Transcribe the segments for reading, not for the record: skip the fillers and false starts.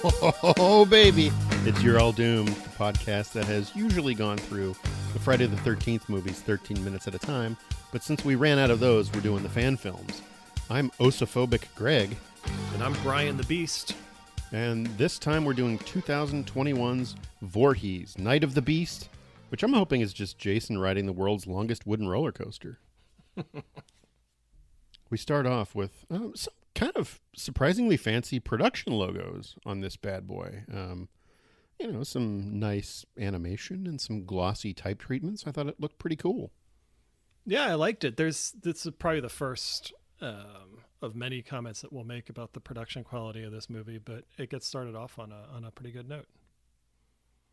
Oh, baby. It's You're All Doomed, the podcast that has usually gone through the Friday the 13th movies 13 minutes at a time. But since we ran out of those, we're doing the fan films. I'm osophobic Greg. And I'm Brian the Beast. And this time we're doing 2021's Voorhees, Night of the Beast, which I'm hoping is just Jason riding the world's longest wooden roller coaster. We start off with some kind of surprisingly fancy production logos on this bad boy. Some nice animation and some glossy type treatments. I thought it looked pretty cool. Yeah, I liked it. This is probably the first of many comments that we'll make about the production quality of this movie, but it gets started off on a pretty good note.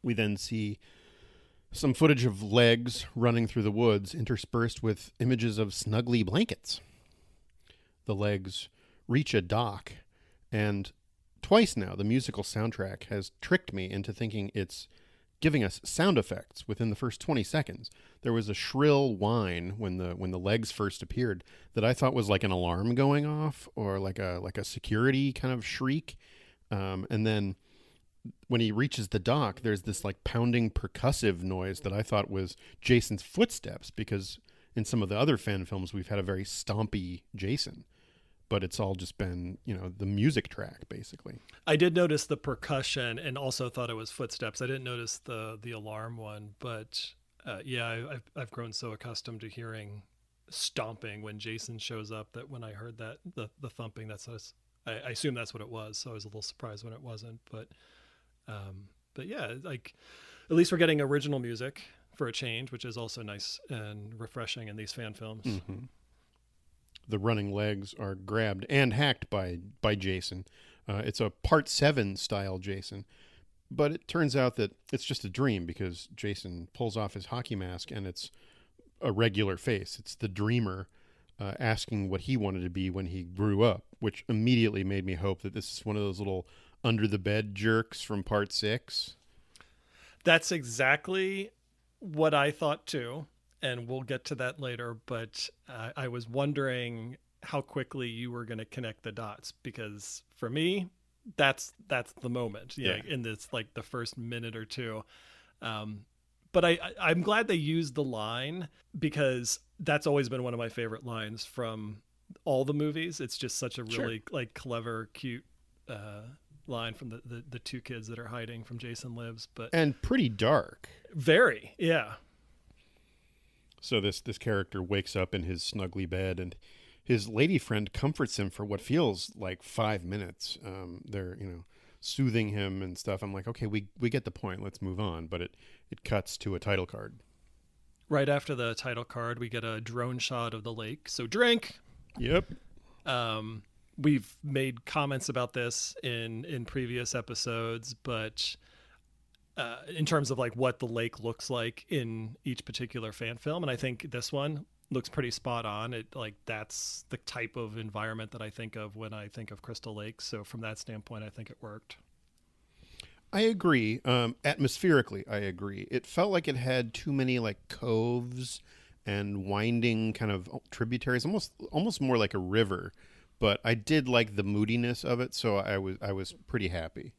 We then see some footage of legs running through the woods interspersed with images of snuggly blankets. The legs reach a dock, and twice now the musical soundtrack has tricked me into thinking it's giving us sound effects within the first 20 seconds. There was a shrill whine when the legs first appeared that I thought was like an alarm going off or like a security kind of shriek. And then when he reaches the dock, there's this like pounding percussive noise that I thought was Jason's footsteps, because in some of the other fan films we've had a very stompy Jason. But it's all just been, the music track, basically. I did notice the percussion and also thought it was footsteps. I didn't notice the alarm one, but I've grown so accustomed to hearing stomping when Jason shows up that when I heard that, the thumping, I assume that's what it was. So I was a little surprised when it wasn't. But yeah, like at least we're getting original music for a change, which is also nice and refreshing in these fan films. Mm-hmm. The running legs are grabbed and hacked by Jason. It's a Part 7 style Jason. But it turns out that it's just a dream, because Jason pulls off his hockey mask and it's a regular face. It's the dreamer asking what he wanted to be when he grew up, which immediately made me hope that this is one of those little under-the-bed jerks from Part 6. That's exactly what I thought too. And we'll get to that later, but I was wondering how quickly you were going to connect the dots, because for me, that's the moment. Yeah, in this like the first minute or two. But I'm glad they used the line, because that's always been one of my favorite lines from all the movies. It's just such a really like clever, cute line from the two kids that are hiding from Jason Lives, and pretty dark. Very, yeah. So this character wakes up in his snuggly bed, and his lady friend comforts him for what feels like 5 minutes. They're, soothing him and stuff. I'm like, okay, we get the point. Let's move on. But it cuts to a title card. Right after the title card, we get a drone shot of the lake. So drink. Yep. We've made comments about this in previous episodes, but in terms of like what the lake looks like in each particular fan film. And I think this one looks pretty spot on. That's the type of environment that I think of when I think of Crystal Lake. So from that standpoint, I think it worked. I agree. Atmospherically, I agree. It felt like it had too many like coves and winding kind of tributaries, almost more like a river. But I did like the moodiness of it, so I was pretty happy.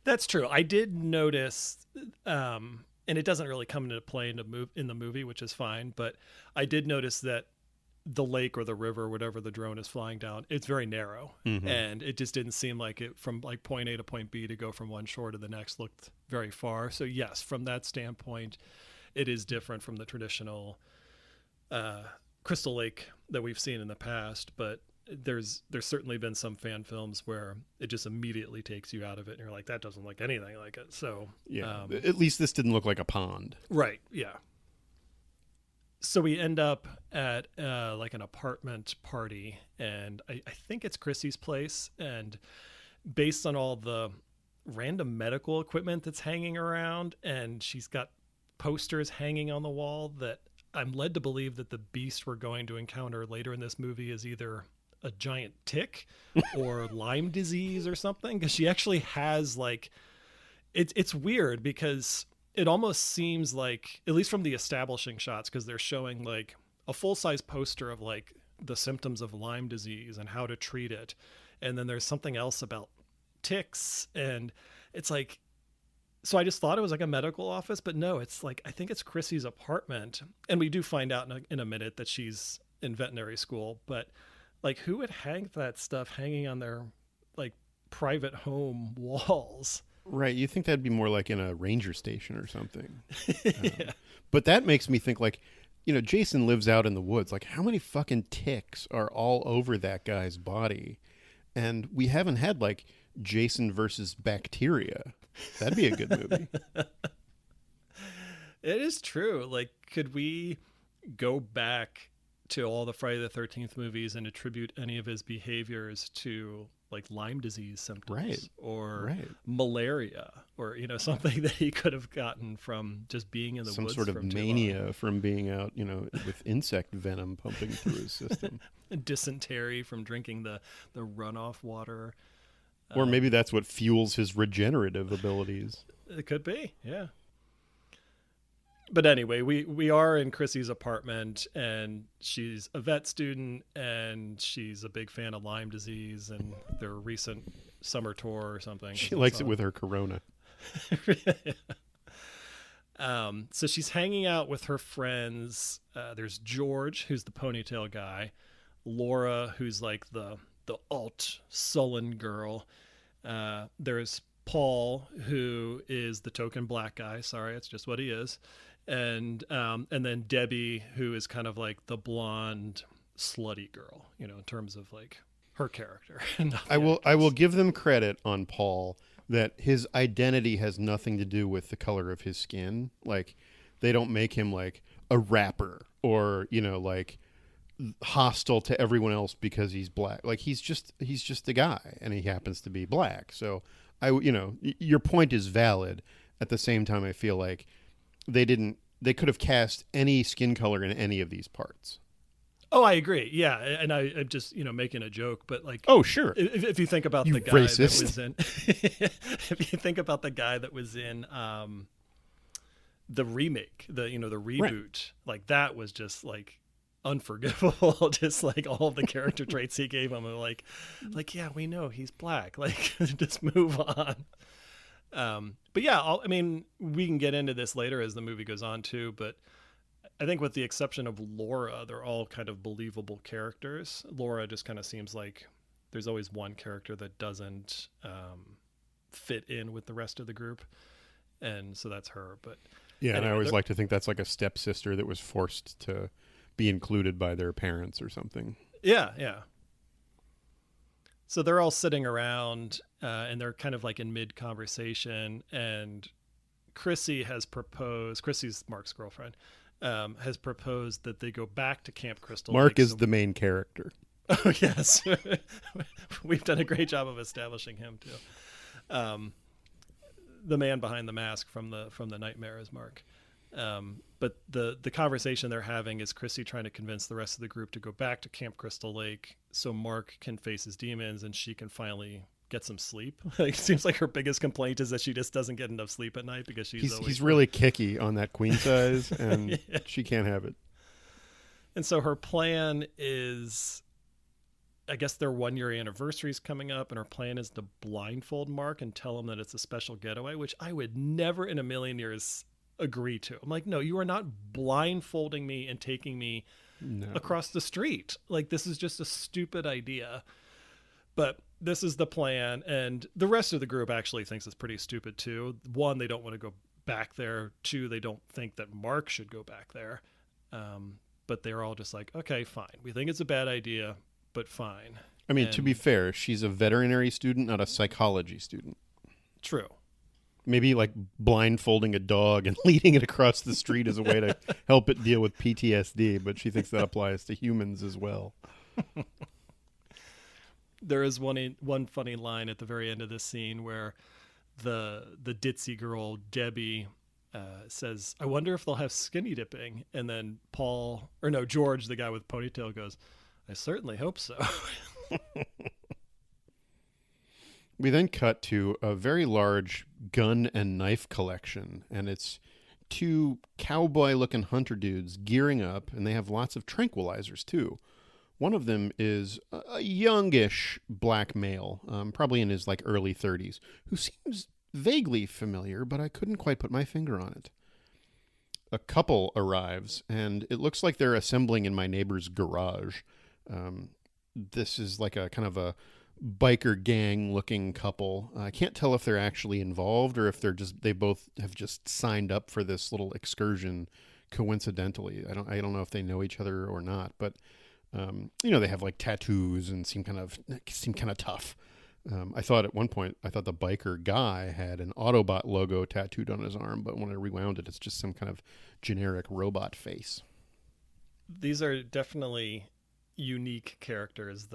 That's true. I did notice, and it doesn't really come into play in the movie, which is fine, but I did notice that the lake or the river, whatever the drone is flying down, it's very narrow. Mm-hmm. And it just didn't seem like it from like point A to point B to go from one shore to the next looked very far. So yes, from that standpoint, it is different from the traditional Crystal Lake that we've seen in the past, but there's certainly been some fan films where it just immediately takes you out of it and you're like, that doesn't look anything like it. So yeah, at least this didn't look like a pond. Right. Yeah. So we end up at like an apartment party, and I think it's Chrissy's place. And based on all the random medical equipment that's hanging around, and she's got posters hanging on the wall, that I'm led to believe that the beast we're going to encounter later in this movie is either a giant tick or Lyme disease or something, because she actually has like it's weird, because it almost seems like, at least from the establishing shots, because they're showing like a full-size poster of like the symptoms of Lyme disease and how to treat it, and then there's something else about ticks, and it's like, so I just thought it was like a medical office, but no, it's like, I think it's Chrissy's apartment. And we do find out in a minute that she's in veterinary school, but like, who would hang that stuff hanging on their like private home walls? Right. You think that'd be more like in a ranger station or something. Yeah. But that makes me think like, Jason lives out in the woods. Like, how many fucking ticks are all over that guy's body? And we haven't had like Jason versus bacteria. That'd be a good movie. It is true. Like, could we go back to all the Friday the 13th movies and attribute any of his behaviors to like Lyme disease symptoms, Right. or Right. malaria, or, something that he could have gotten from just being in the Some woods sort of from too mania from being out, with insect venom pumping through his system. long. Dysentery from drinking the runoff water. Or maybe that's what fuels his regenerative abilities. It could be, yeah. But anyway, we are in Chrissy's apartment, and she's a vet student, and she's a big fan of Lyme disease and their recent summer tour or something. She likes it with her Corona. So she's hanging out with her friends. There's George, who's the ponytail guy. Laura, who's like the alt sullen girl. There's Paul, who is the token black guy. Sorry, it's just what he is. And then Debbie, who is kind of like the blonde slutty girl, in terms of like her character. I will give them credit on Paul that his identity has nothing to do with the color of his skin. Like, they don't make him like a rapper or, like hostile to everyone else because he's black. Like, he's just a guy, and he happens to be black. So your point is valid. At the same time, I feel like they could have cast any skin color in any of these parts. Oh, I agree. Yeah. And I'm just, making a joke, but like, oh, sure. If you think about the guy racist. that was in, if you think about the guy that was in the remake, the reboot, Right. like that was just like unforgivable. Just like all of the character traits he gave him, like, yeah, we know he's black. Like, just move on. But yeah, we can get into this later as the movie goes on too, but I think with the exception of Laura, they're all kind of believable characters. Laura just kind of seems like there's always one character that doesn't fit in with the rest of the group. And so that's her. But yeah, anyway, and I always like to think that's like a stepsister that was forced to be included by their parents or something. Yeah, yeah. So they're all sitting around and they're kind of like in mid-conversation, and Chrissy's Mark's girlfriend, has proposed that they go back to Camp Crystal Mark Lake. is the main character. Oh, yes. We've done a great job of establishing him, too. The man behind the mask from the Nightmare is Mark. But the conversation they're having is Chrissy trying to convince the rest of the group to go back to Camp Crystal Lake so Mark can face his demons and she can finally get some sleep. Like, it seems like her biggest complaint is that she just doesn't get enough sleep at night because he's really kicky on that queen size, and yeah. She can't have it. And so her plan is, I guess their 1-year anniversary is coming up, and her plan is to blindfold Mark and tell him that it's a special getaway, which I would never in a million years agree to. I'm like, no, you are not blindfolding me and taking me across the street. Like, this is just a stupid idea. But this is the plan, and the rest of the group actually thinks it's pretty stupid too. One, they don't want to go back there. Two, they don't think that Mark should go back there. But they're all just like, okay, fine. We think it's a bad idea, but fine. I mean, to be fair, she's a veterinary student, not a psychology student. True. Maybe like blindfolding a dog and leading it across the street is a way to help it deal with PTSD, but she thinks that applies to humans as well. There is one funny line at the very end of this scene where the ditzy girl, Debbie, says, I wonder if they'll have skinny dipping. And then George, the guy with ponytail, goes, I certainly hope so. We then cut to a very large gun and knife collection, and it's two cowboy-looking hunter dudes gearing up, and they have lots of tranquilizers, too. One of them is a youngish black male, probably in his like early 30s, who seems vaguely familiar, but I couldn't quite put my finger on it. A couple arrives, and it looks like they're assembling in my neighbor's garage. This is like a kind of a biker gang looking couple. I can't tell if they're actually involved or if they both have just signed up for this little excursion coincidentally. I don't know if they know each other or not, but they have like tattoos and seem kind of tough. I thought at one point, the biker guy had an Autobot logo tattooed on his arm, but when I rewound it, it's just some kind of generic robot face. These are definitely unique characters.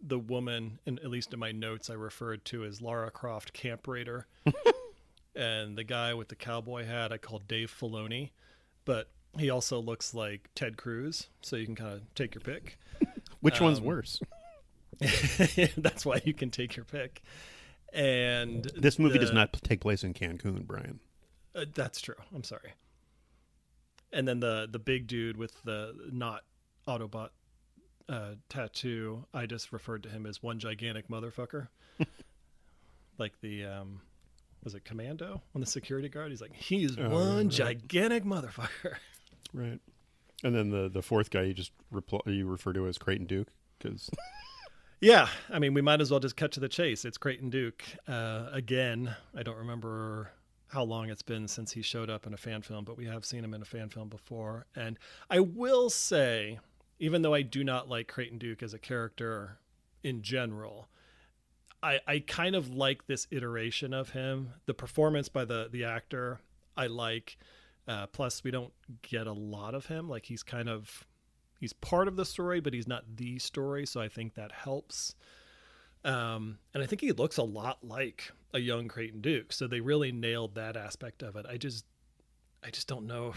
The woman, and at least in my notes, I referred to as Lara Croft Camp Raider. And the guy with the cowboy hat I called Dave Filoni, but he also looks like Ted Cruz, so you can kind of take your pick. Which one's worse? That's why you can take your pick. And this movie does not take place in Cancun, Brian. That's true. I'm sorry. And then the big dude with the not Autobot tattoo, I just referred to him as one gigantic motherfucker. Like the was it Commando on the security guard? He's like, he's one gigantic motherfucker. Right. And then the fourth guy you refer to as Creighton Duke because. Yeah, I mean, we might as well just cut to the chase. It's Creighton Duke. Again, I don't remember how long it's been since he showed up in a fan film, but we have seen him in a fan film before. And I will say, even though I do not like Creighton Duke as a character in general, I kind of like this iteration of him. The performance by the actor, I like. Plus, we don't get a lot of him. Like, he's part of the story, but he's not the story, so I think that helps. And I think he looks a lot like a young Creighton Duke, so they really nailed that aspect of it. I just don't know,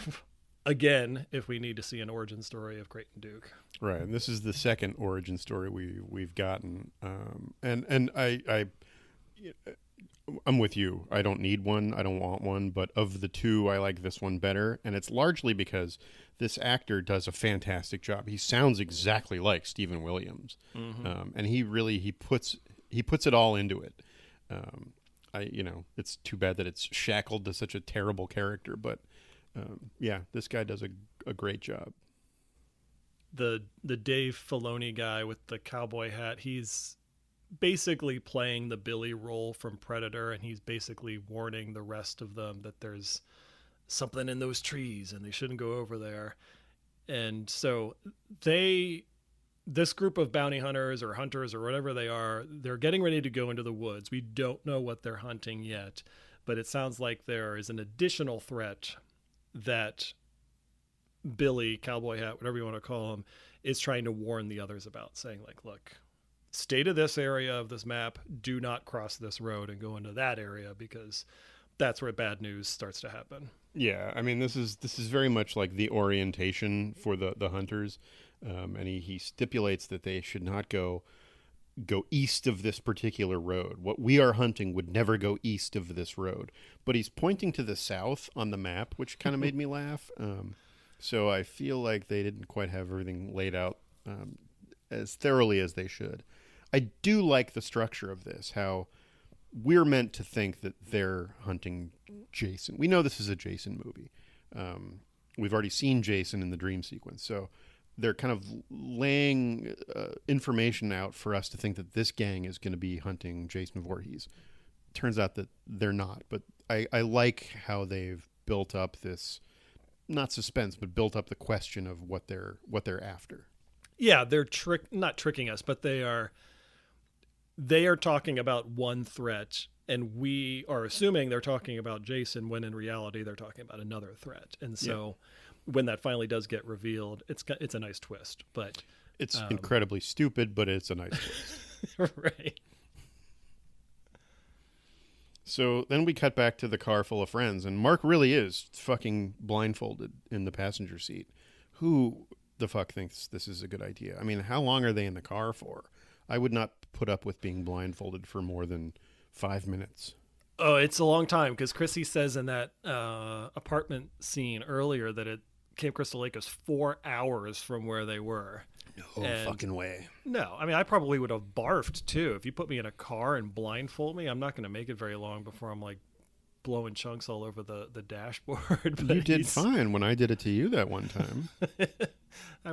if we need to see an origin story of Creighton Duke. Right, and this is the second origin story we've gotten, and I'm with you. I don't need one. I don't want one. But of the two, I like this one better. And it's largely because this actor does a fantastic job. He sounds exactly like Stephen Williams. Mm-hmm. And he puts it all into it. It's too bad that it's shackled to such a terrible character. But this guy does a great job. The Dave Filoni guy with the cowboy hat, he's basically playing the Billy role from Predator, and he's basically warning the rest of them that there's something in those trees and they shouldn't go over there. And so this group of bounty hunters or hunters or whatever they are, they're getting ready to go into the woods. We don't know what they're hunting yet, but it sounds like there is an additional threat that Billy, cowboy hat, whatever you want to call him, is trying to warn the others about, saying like, look, stay to this area of this map, do not cross this road and go into that area, because that's where bad news starts to happen. Yeah, I mean, this is very much like the orientation for the hunters, and he stipulates that they should not go east of this particular road. What we are hunting would never go east of this road, but he's pointing to the south on the map, which kind of made me laugh. So I feel like they didn't quite have everything laid out as thoroughly as they should. I do like the structure of this, how we're meant to think that they're hunting Jason. We know this is a Jason movie. We've already seen Jason in the dream sequence, so they're kind of laying information out for us to think that this gang is going to be hunting Jason Voorhees. Turns out that they're not, but I like how they've built up this, not suspense, but built up the question of what they're after. Yeah, they're not tricking us, but they are talking about one threat, and we are assuming they're talking about Jason, when in reality they're talking about another threat. And so when that finally does get revealed, it's a nice twist. But it's incredibly stupid, but it's a nice twist. Right. So then we cut back to the car full of friends, and Mark really is fucking blindfolded in the passenger seat. Who the fuck thinks this is a good idea? I mean, how long are they in the car for? I would not put up with being blindfolded for more than 5 minutes. Oh, it's a long time, because Chrissy says in that apartment scene earlier that it Camp Crystal Lake is 4 hours from where they were. No fucking way. No, I mean, I probably would have barfed too. If you put me in a car and blindfold me, I'm not going to make it very long before I'm like blowing chunks all over the dashboard. But you did fine when I did it to you that one time.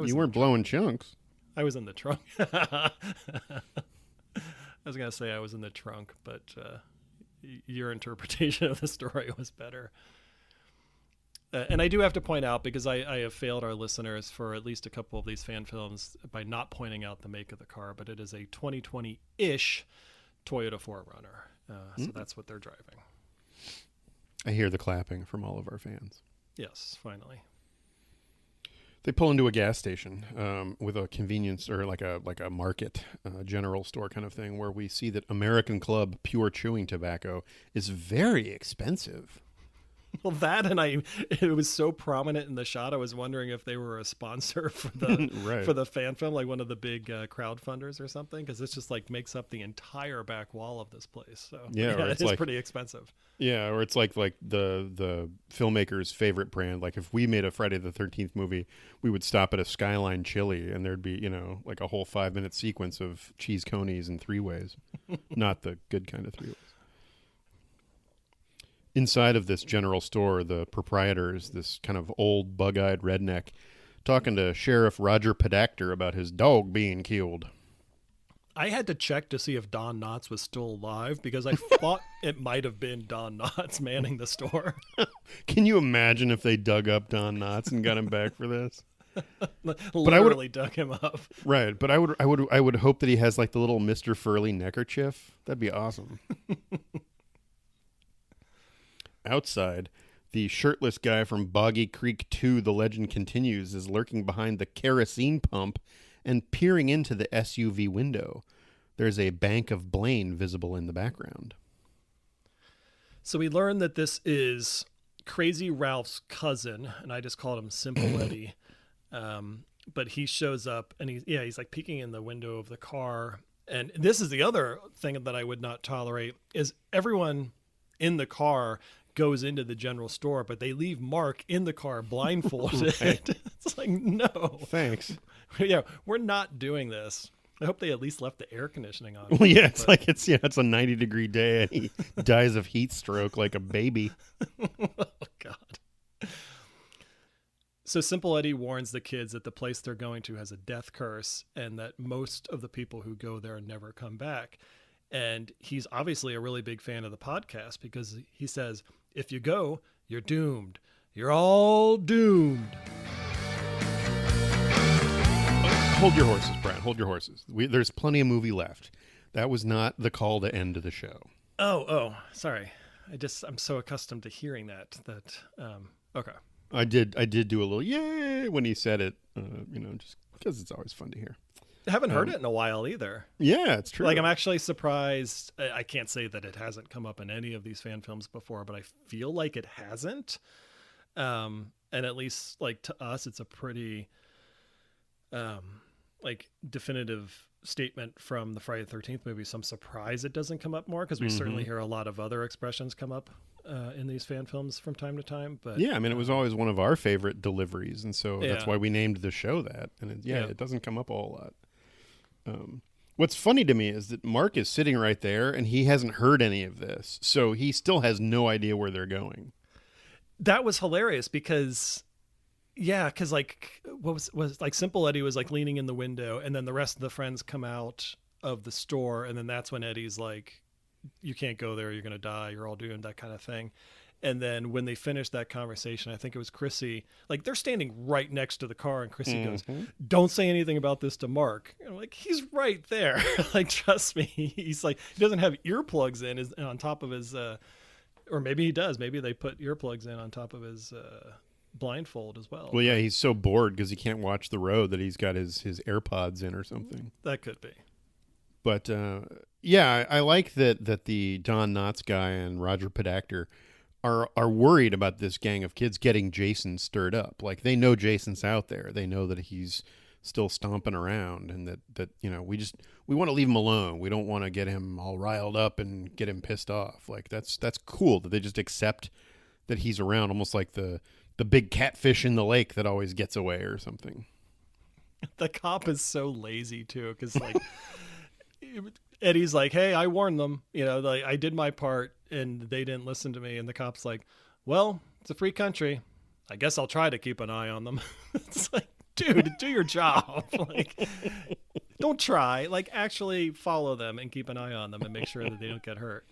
You weren't blowing chunks. I was in the trunk. I was going to say I was in the trunk, but your interpretation of the story was better. And I do have to point out, because I have failed our listeners for at least a couple of these fan films by not pointing out the make of the car, but it is a 2020-ish Toyota 4Runner. So that's what they're driving. I hear the clapping from all of our fans. Yes, finally. They pull into a gas station with a convenience or like a market, general store kind of thing, where we see that American Club pure chewing tobacco is very expensive. Well, that, and it was so prominent in the shot, I was wondering if they were a sponsor for the right. for the fan film, like one of the big crowdfunders or something, because this just like makes up the entire back wall of this place. So yeah it's like, pretty expensive. Yeah, or it's like the filmmaker's favorite brand. Like if we made a Friday the 13th movie, we would stop at a Skyline Chili, and there'd be like a whole 5-minute sequence of cheese conies and three ways, not the good kind of three ways. Inside of this general store, the proprietor is this kind of old, bug-eyed redneck talking to Sheriff Roger Pedactor about his dog being killed. I had to check to see if Don Knotts was still alive, because I thought it might have been Don Knotts manning the store. Can you imagine if they dug up Don Knotts and got him back for this? Literally dug him up. Right, but I would hope that he has like the little Mr. Furley neckerchief. That'd be awesome. Outside, the shirtless guy from Boggy Creek 2, The Legend Continues, is lurking behind the kerosene pump and peering into the SUV window. There's a bank of Blaine visible in the background. So we learn that this is Crazy Ralph's cousin, and I just called him Simple Eddie. But he shows up, and he's like peeking in the window of the car. And this is the other thing that I would not tolerate, is everyone in the car goes into the general store, but they leave Mark in the car blindfolded. Right. It's like, no. Thanks. Yeah, we're not doing this. I hope they at least left the air conditioning on. Well, yeah, it's like it's a 90-degree day and he dies of heat stroke like a baby. Oh, God. So Simple Eddie warns the kids that the place they're going to has a death curse and that most of the people who go there never come back. And he's obviously a really big fan of the podcast, because he says, if you go, you're doomed. You're all doomed. Hold your horses, Brian. Hold your horses. There's plenty of movie left. That was not the call to end the show. Oh, sorry. I'm so accustomed to hearing that okay. I did do a little yay when he said it, just because it's always fun to hear. I haven't heard it in a while either. Yeah, it's true. Like, I'm actually surprised. I can't say that it hasn't come up in any of these fan films before, but I feel like it hasn't. And at least, like, to us, it's a pretty, definitive statement from the Friday the 13th movie. So I'm surprised it doesn't come up more, because we certainly hear a lot of other expressions come up in these fan films from time to time. But yeah, I mean, it was always one of our favorite deliveries, and so that's why we named the show that. And it doesn't come up a whole lot. What's funny to me is that Mark is sitting right there and he hasn't heard any of this. So he still has no idea where they're going. That was hilarious because like what was like Simple Eddie was like leaning in the window, and then the rest of the friends come out of the store. And then that's when Eddie's like, you can't go there. You're going to die. You're all doomed, that kind of thing. And then when they finished that conversation, I think it was Chrissy, like they're standing right next to the car, and Chrissy goes, don't say anything about this to Mark. And I'm like, he's right there. Like, trust me. He's like, he doesn't have earplugs in on top of his, or maybe he does. Maybe they put earplugs in on top of his blindfold as well. Well, yeah, he's so bored because he can't watch the road that he's got his AirPods in or something. That could be. But I like that the Don Knotts guy and Roger Pedactor are worried about this gang of kids getting Jason stirred up. Like, they know Jason's out there. They know that he's still stomping around, and that we want to leave him alone. We don't want to get him all riled up and get him pissed off. Like, that's cool that they just accept that he's around, almost like the the big catfish in the lake that always gets away or something. The cop is so lazy too, because like Eddie's like, hey, I warned them, like I did my part and they didn't listen to me. And the cop's like, well, it's a free country. I guess I'll try to keep an eye on them. It's like, dude, do your job. Like, don't try. Like, actually follow them and keep an eye on them and make sure that they don't get hurt.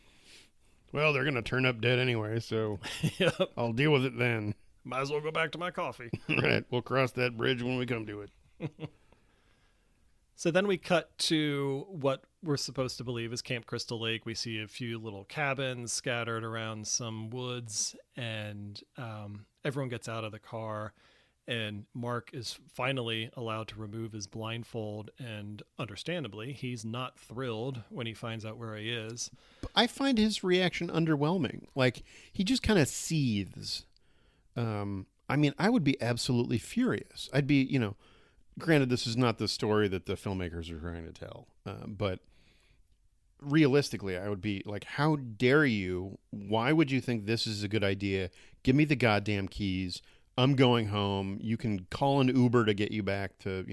Well, they're going to turn up dead anyway, so Yep. I'll deal with it then. Might as well go back to my coffee. Right. We'll cross that bridge when we come to it. So then we cut to what we're supposed to believe is Camp Crystal Lake. We see a few little cabins scattered around some woods, and everyone gets out of the car, and Mark is finally allowed to remove his blindfold, and understandably, he's not thrilled when he finds out where he is. I find his reaction underwhelming. Like, he just kind of seethes. I mean, I would be absolutely furious. I'd be, granted, this is not the story that the filmmakers are trying to tell, but realistically, I would be like, how dare you? Why would you think this is a good idea? Give me the goddamn keys. I'm going home. You can call an Uber to get you back to,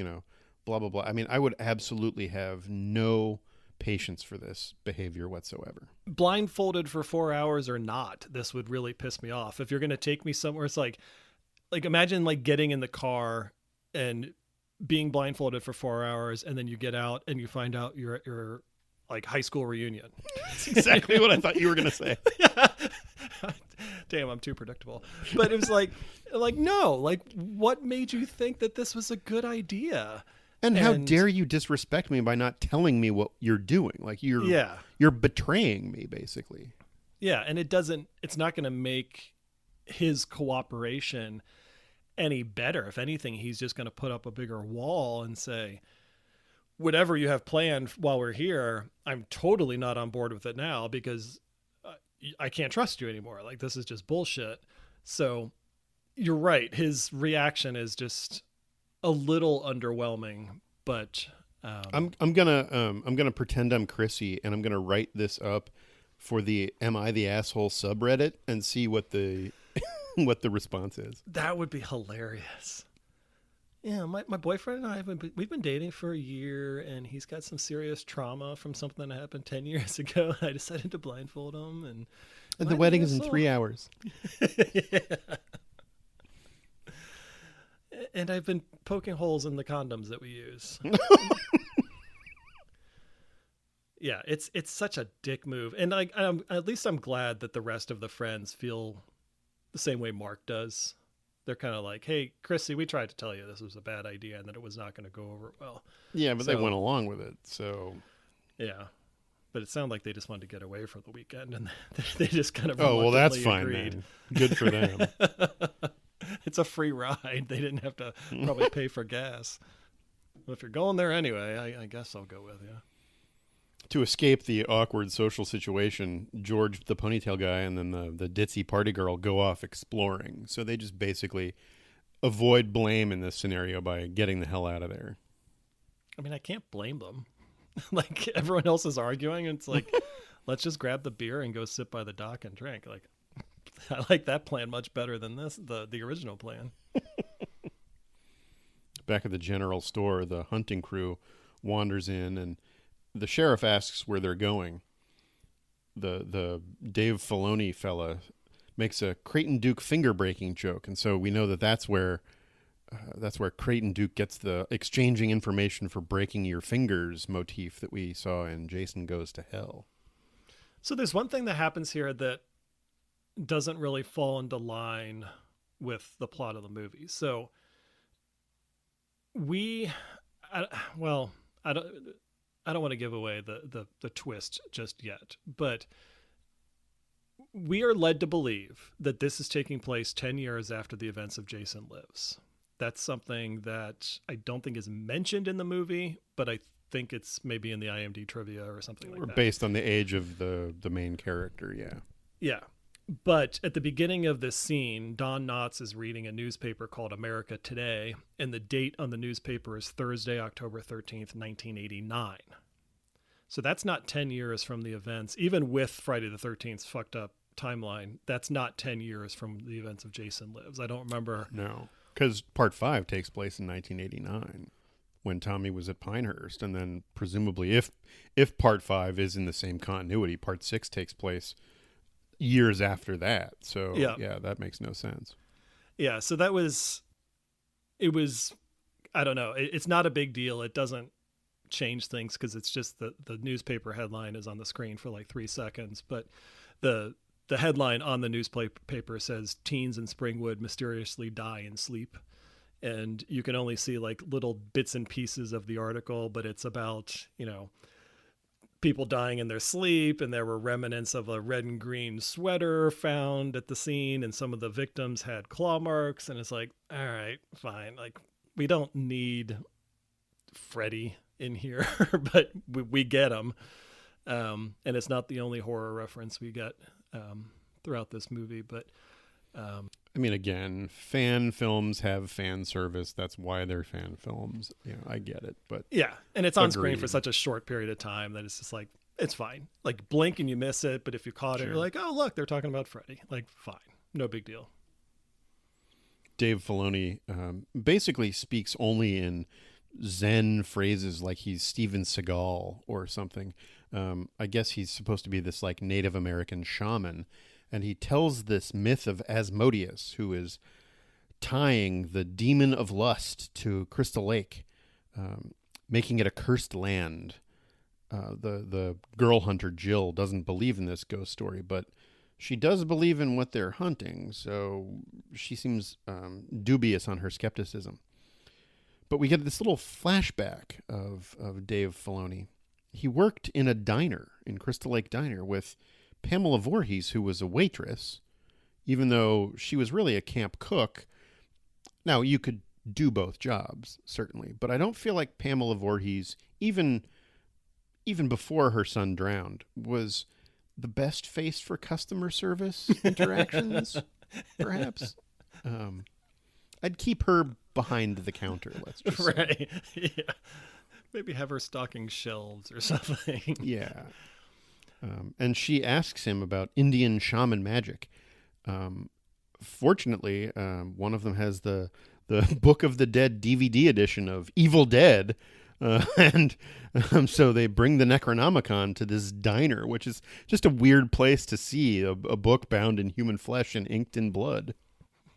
blah, blah, blah. I mean, I would absolutely have no patience for this behavior whatsoever. Blindfolded for 4 hours or not, this would really piss me off. If you're going to take me somewhere, it's like imagine like getting in the car and being blindfolded for 4 hours, and then you get out and you find out you're at your like high school reunion. That's exactly what I thought you were going to say. Damn, I'm too predictable. But it was like no, like what made you think that this was a good idea? And how dare you disrespect me by not telling me what you're doing? Like you're betraying me, basically. Yeah, and it's not going to make his cooperation any better. If anything, he's just going to put up a bigger wall and say, whatever you have planned while we're here, I'm totally not on board with it now because I can't trust you anymore. Like, this is just bullshit. So you're right. His reaction is just a little underwhelming, but I'm gonna pretend I'm Chrissy and I'm gonna write this up for the "Am I the Asshole" subreddit and see what the what the response is. That would be hilarious. Yeah, my boyfriend and I we've been dating for a year, and he's got some serious trauma from something that happened 10 years ago. I decided to blindfold him, and the wedding is in 3 hours. Yeah. And I've been poking holes in the condoms that we use. Yeah, it's such a dick move, and at least I'm glad that the rest of the friends feel the same way Mark does. They're kind of like, hey, Chrissy, we tried to tell you this was a bad idea and that it was not going to go over well. Yeah, but they went along with it, so. Yeah, but it sounded like they just wanted to get away for the weekend, and they just kind of that's fine, agreed. man. Good for them. It's a free ride. They didn't have to probably pay for gas. Well, if you're going there anyway, I guess I'll go with you. To escape the awkward social situation, George, the ponytail guy, and then the ditzy party girl go off exploring. So they just basically avoid blame in this scenario by getting the hell out of there. I mean, I can't blame them. Like, everyone else is arguing, and it's like, let's just grab the beer and go sit by the dock and drink. Like, I like that plan much better than the original plan. Back at the general store, the hunting crew wanders in, and the sheriff asks where they're going. The Dave Filoni fella makes a Creighton Duke finger breaking joke, and so we know that's where Creighton Duke gets the exchanging information for breaking your fingers motif that we saw in Jason Goes to Hell. So there's one thing that happens here that doesn't really fall into line with the plot of the movie. So I don't want to give away the twist just yet, but we are led to believe that this is taking place 10 years after the events of Jason Lives. That's something that I don't think is mentioned in the movie, but I think it's maybe in the IMDb trivia or something like that. Based on the age of the main character, yeah. Yeah. But at the beginning of this scene, Don Knotts is reading a newspaper called America Today, and the date on the newspaper is Thursday, October 13th, 1989. So that's not 10 years from the events, even with Friday the 13th's fucked up timeline, that's not 10 years from the events of Jason Lives. I don't remember. No, because part 5 takes place in 1989 when Tommy was at Pinehurst. And then presumably if part 5 is in the same continuity, part 6 takes place years after that. So yeah, that makes no sense. Yeah, so it was, I don't know. It's not a big deal. It doesn't change things because it's just the newspaper headline is on the screen for like 3 seconds. But the headline on the newspaper says teens in Springwood mysteriously die in sleep. And you can only see like little bits and pieces of the article, but it's about, people dying in their sleep, and there were remnants of a red and green sweater found at the scene, and some of the victims had claw marks, and it's like, all right, fine. Like, we don't need Freddy in here, but we get him. And it's not the only horror reference we get throughout this movie, but I mean, again, fan films have fan service. That's why they're fan films. I get it, but yeah, and it's on screen for such a short period of time that it's just like, it's fine. Like, blink and you miss it, but if you caught it, you're like, oh look, they're talking about Freddy. Like, fine, no big deal. Dave Filoni basically speaks only in Zen phrases, like he's Steven Seagal or something. I guess he's supposed to be this like Native American shaman. And he tells this myth of Asmodeus, who is tying the demon of lust to Crystal Lake, making it a cursed land. The girl hunter, Jill, doesn't believe in this ghost story, but she does believe in what they're hunting, so she seems dubious on her skepticism. But we get this little flashback of Dave Filoni. He worked in a diner, in Crystal Lake Diner, with Pamela Voorhees, who was a waitress, even though she was really a camp cook. Now, you could do both jobs, certainly, but I don't feel like Pamela Voorhees, even before her son drowned, was the best face for customer service interactions, perhaps. I'd keep her behind the counter, let's just say. Right. Yeah. Maybe have her stocking shelves or something. Yeah. And she asks him about Indian shaman magic. Fortunately, one of them has the Book of the Dead DVD edition of Evil Dead. And so they bring the Necronomicon to this diner, which is just a weird place to see a book bound in human flesh and inked in blood.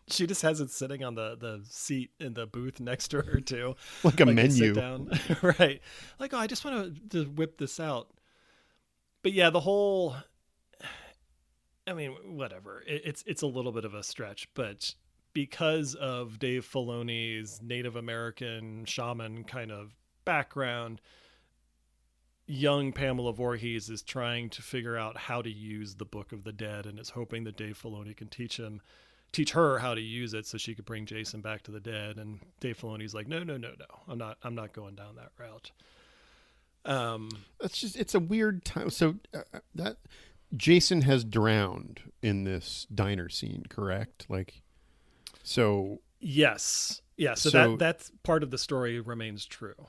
She just has it sitting on the seat in the booth next to her, too. Like a menu. Sit down. Right. Like, oh, I just want to whip this out. But yeah, the whole, I mean, whatever. It's a little bit of a stretch, but because of Dave Filoni's Native American shaman kind of background, young Pamela Voorhees is trying to figure out how to use the Book of the Dead, and is hoping that Dave Filoni can teach her how to use it so she could bring Jason back to the dead. And Dave Filoni's like, no. I'm not going down that route. It's a weird time. So that Jason has drowned in this diner scene, correct? Like, so yes. Yeah. So that's part of the story remains true.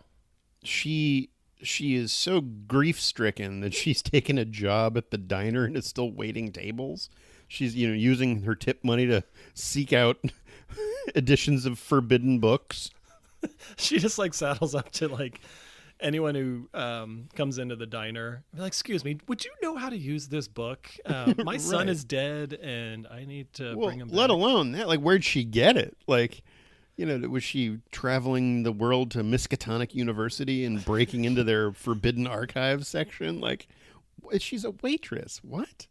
She is so grief stricken that she's taken a job at the diner and is still waiting tables. She's, using her tip money to seek out editions of forbidden books. She just like saddles up to like anyone who comes into the diner. Like, excuse me, would you know how to use this book? My son is dead, and I need to bring him back. Let alone that, like, where'd she get it? Like, was she traveling the world to Miskatonic University and breaking into their forbidden archives section? Like, she's a waitress. What?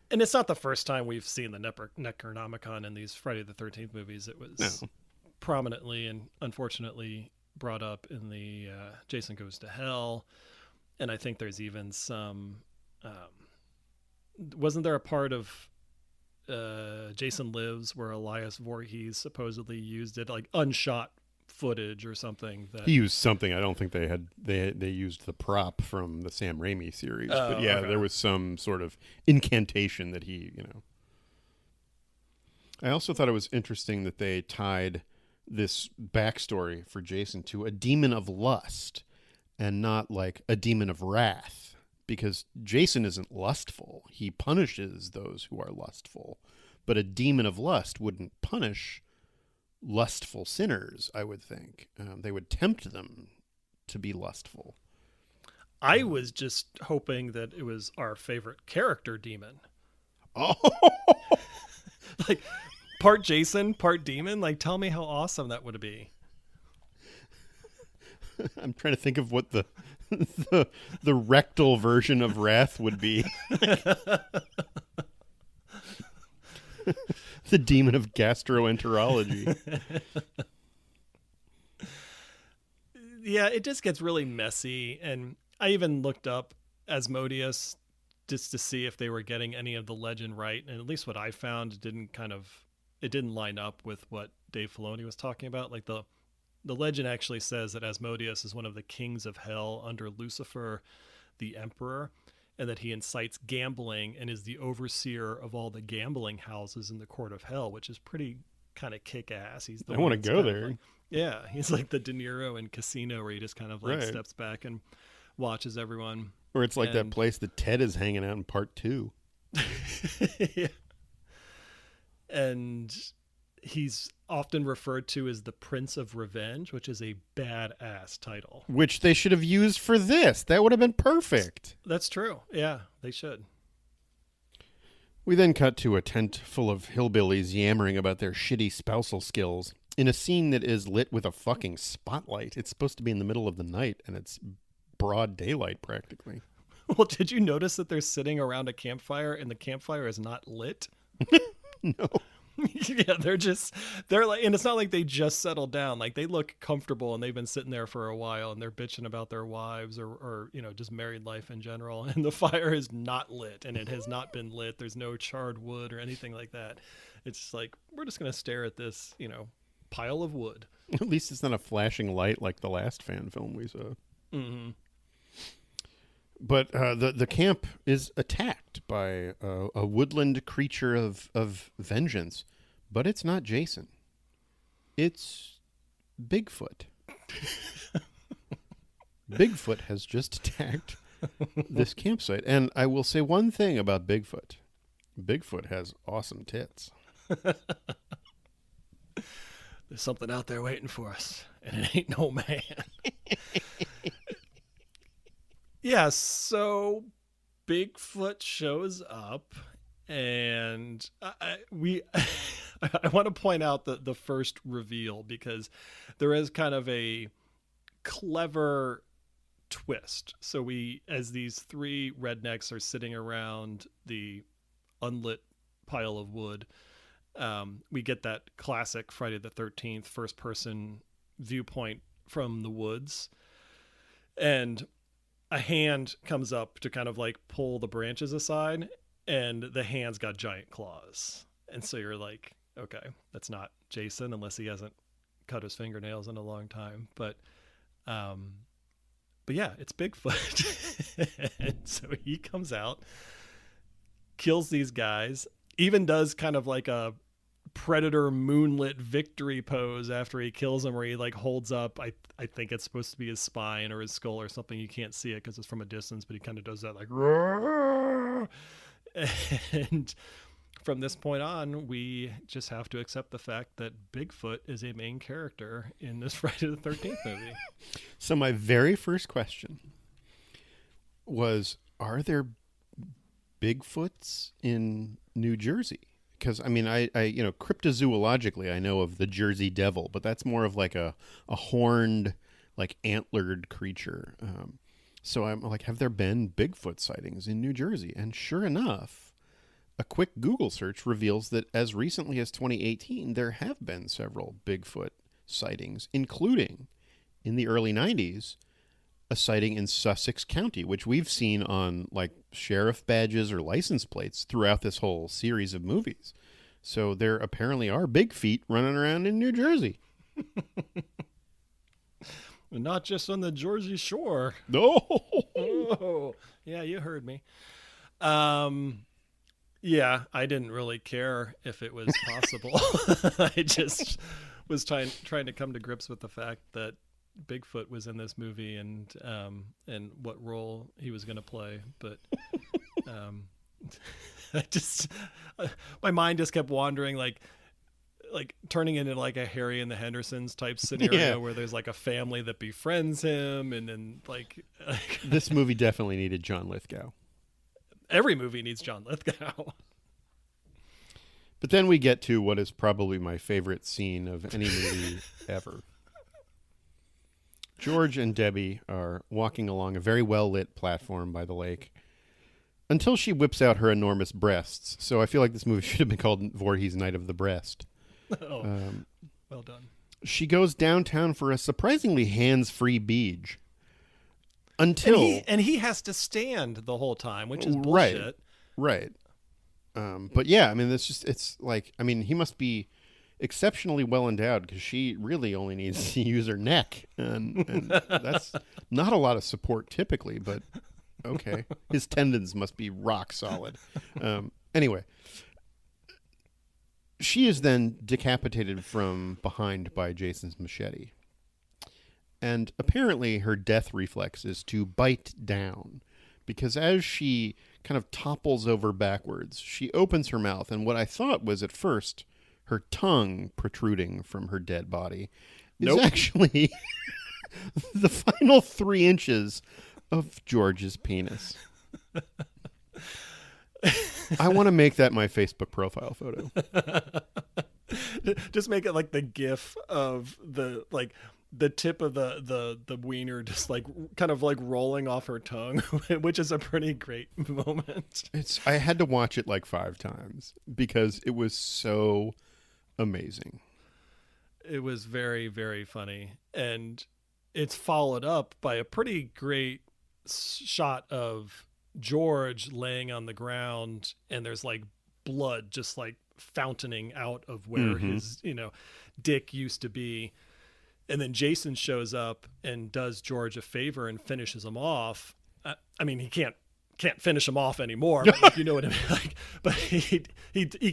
And it's not the first time we've seen the Necronomicon in these Friday the 13th movies. It was prominently and unfortunately brought up in the Jason Goes to Hell. And I think there's even some... wasn't there a part of Jason Lives where Elias Voorhees supposedly used it, like unshot footage or something? That he used something. I don't think they used the prop from the Sam Raimi series, but yeah, there was some sort of incantation that he, I also thought it was interesting that they tied this backstory for Jason to a demon of lust and not like a demon of wrath, because Jason isn't lustful. He punishes those who are lustful. But a demon of lust wouldn't punish lustful sinners, I would think. They would tempt them to be lustful. I was just hoping that it was our favorite character demon. Oh, Like, part Jason, part demon. Like, tell me how awesome that would be. I'm trying to think of what the rectal version of wrath would be. The demon of gastroenterology. Yeah, it just gets really messy. And I even looked up Asmodeus just to see if they were getting any of the legend right. And at least what I found didn't line up with what Dave Filoni was talking about. Like the legend actually says that Asmodeus is one of the kings of hell under Lucifer, the emperor, and that he incites gambling and is the overseer of all the gambling houses in the court of hell, which is pretty kind of kick-ass. I want to go there. Yeah, he's like the De Niro in Casino, where he just kind of like Right. steps back and watches everyone. Or it's like that place that Ted is hanging out in part 2. Yeah. And he's often referred to as the Prince of Revenge, which is a badass title. Which they should have used for this. That would have been perfect. That's true. Yeah, they should. We then cut to a tent full of hillbillies yammering about their shitty spousal skills in a scene that is lit with a fucking spotlight. It's supposed to be in the middle of the night, and it's broad daylight practically. Well, did you notice that they're sitting around a campfire and the campfire is not lit? No. Yeah, they're like, and it's not like they just settled down. Like, they look comfortable and they've been sitting there for a while and they're bitching about their wives or just married life in general. And the fire is not lit, and it has not been lit. There's no charred wood or anything like that. It's just like, we're just going to stare at this, pile of wood. At least it's not a flashing light like the last fan film we saw. Mm-hmm. But the camp is attacked by a woodland creature of vengeance. But it's not Jason. It's Bigfoot. Bigfoot has just attacked this campsite. And I will say one thing about Bigfoot. Bigfoot has awesome tits. There's something out there waiting for us, and it ain't no man. Yeah, so Bigfoot shows up, and I want to point out the first reveal, because there is kind of a clever twist. So as these three rednecks are sitting around the unlit pile of wood, we get that classic Friday the 13th first person viewpoint from the woods, and a hand comes up to kind of like pull the branches aside, and the hand's got giant claws. And so you're like, okay, that's not Jason unless he hasn't cut his fingernails in a long time. But yeah, it's Bigfoot. And so he comes out, kills these guys, even does kind of like a Predator moonlit victory pose after he kills him, where he like holds up, I think it's supposed to be his spine or his skull or something. You can't see it because it's from a distance, but he kind of does that like, Roar! And from this point on, we just have to accept the fact that Bigfoot is a main character in this Friday the 13th movie. So my very first question was, are there Bigfoots in New Jersey? Because, I mean, I cryptozoologically, I know of the Jersey Devil, but that's more of like a horned, like antlered creature. So I'm like, have there been Bigfoot sightings in New Jersey? And sure enough, a quick Google search reveals that as recently as 2018, there have been several Bigfoot sightings, including in the early 90s, a sighting in Sussex County, which we've seen on like sheriff badges or license plates throughout this whole series of movies. So there apparently are big feet running around in New Jersey. Not just on the Jersey Shore. No. Oh, yeah, you heard me. Yeah, I didn't really care if it was possible. I just was trying to come to grips with the fact that Bigfoot was in this movie and what role he was going to play, but I just my mind just kept wandering, like turning into like a Harry and the Hendersons type scenario where there's like a family that befriends him, and then like this movie definitely needed John Lithgow. Every movie needs John Lithgow. But then we get to what is probably my favorite scene of any movie ever. George and Debbie are walking along a very well-lit platform by the lake until she whips out her enormous breasts. So I feel like this movie should have been called Voorhees' Night of the Breast. Well done. She goes downtown for a surprisingly hands-free beach. Until... And he has to stand the whole time, which is bullshit. Right. But yeah, I mean, it's like, I mean, he must be exceptionally well endowed because she really only needs to use her neck. And that's not a lot of support typically, but okay. His tendons must be rock solid. Anyway, she is then decapitated from behind by Jason's machete. And apparently her death reflex is to bite down, because as she kind of topples over backwards, she opens her mouth, and what I thought was at first her tongue protruding from her dead body is actually the final 3 inches of George's penis. I want to make that my Facebook profile photo. Just make it like the GIF of the tip of the wiener just like kind of like rolling off her tongue, which is a pretty great moment. I had to watch it like 5 times because it was so amazing. It was very, very funny. And it's followed up by a pretty great shot of George laying on the ground, and there's like blood just like fountaining out of where his, dick used to be. And then Jason shows up and does George a favor and finishes him off. I mean, he can't finish him off anymore, but you know what I mean? Like, but he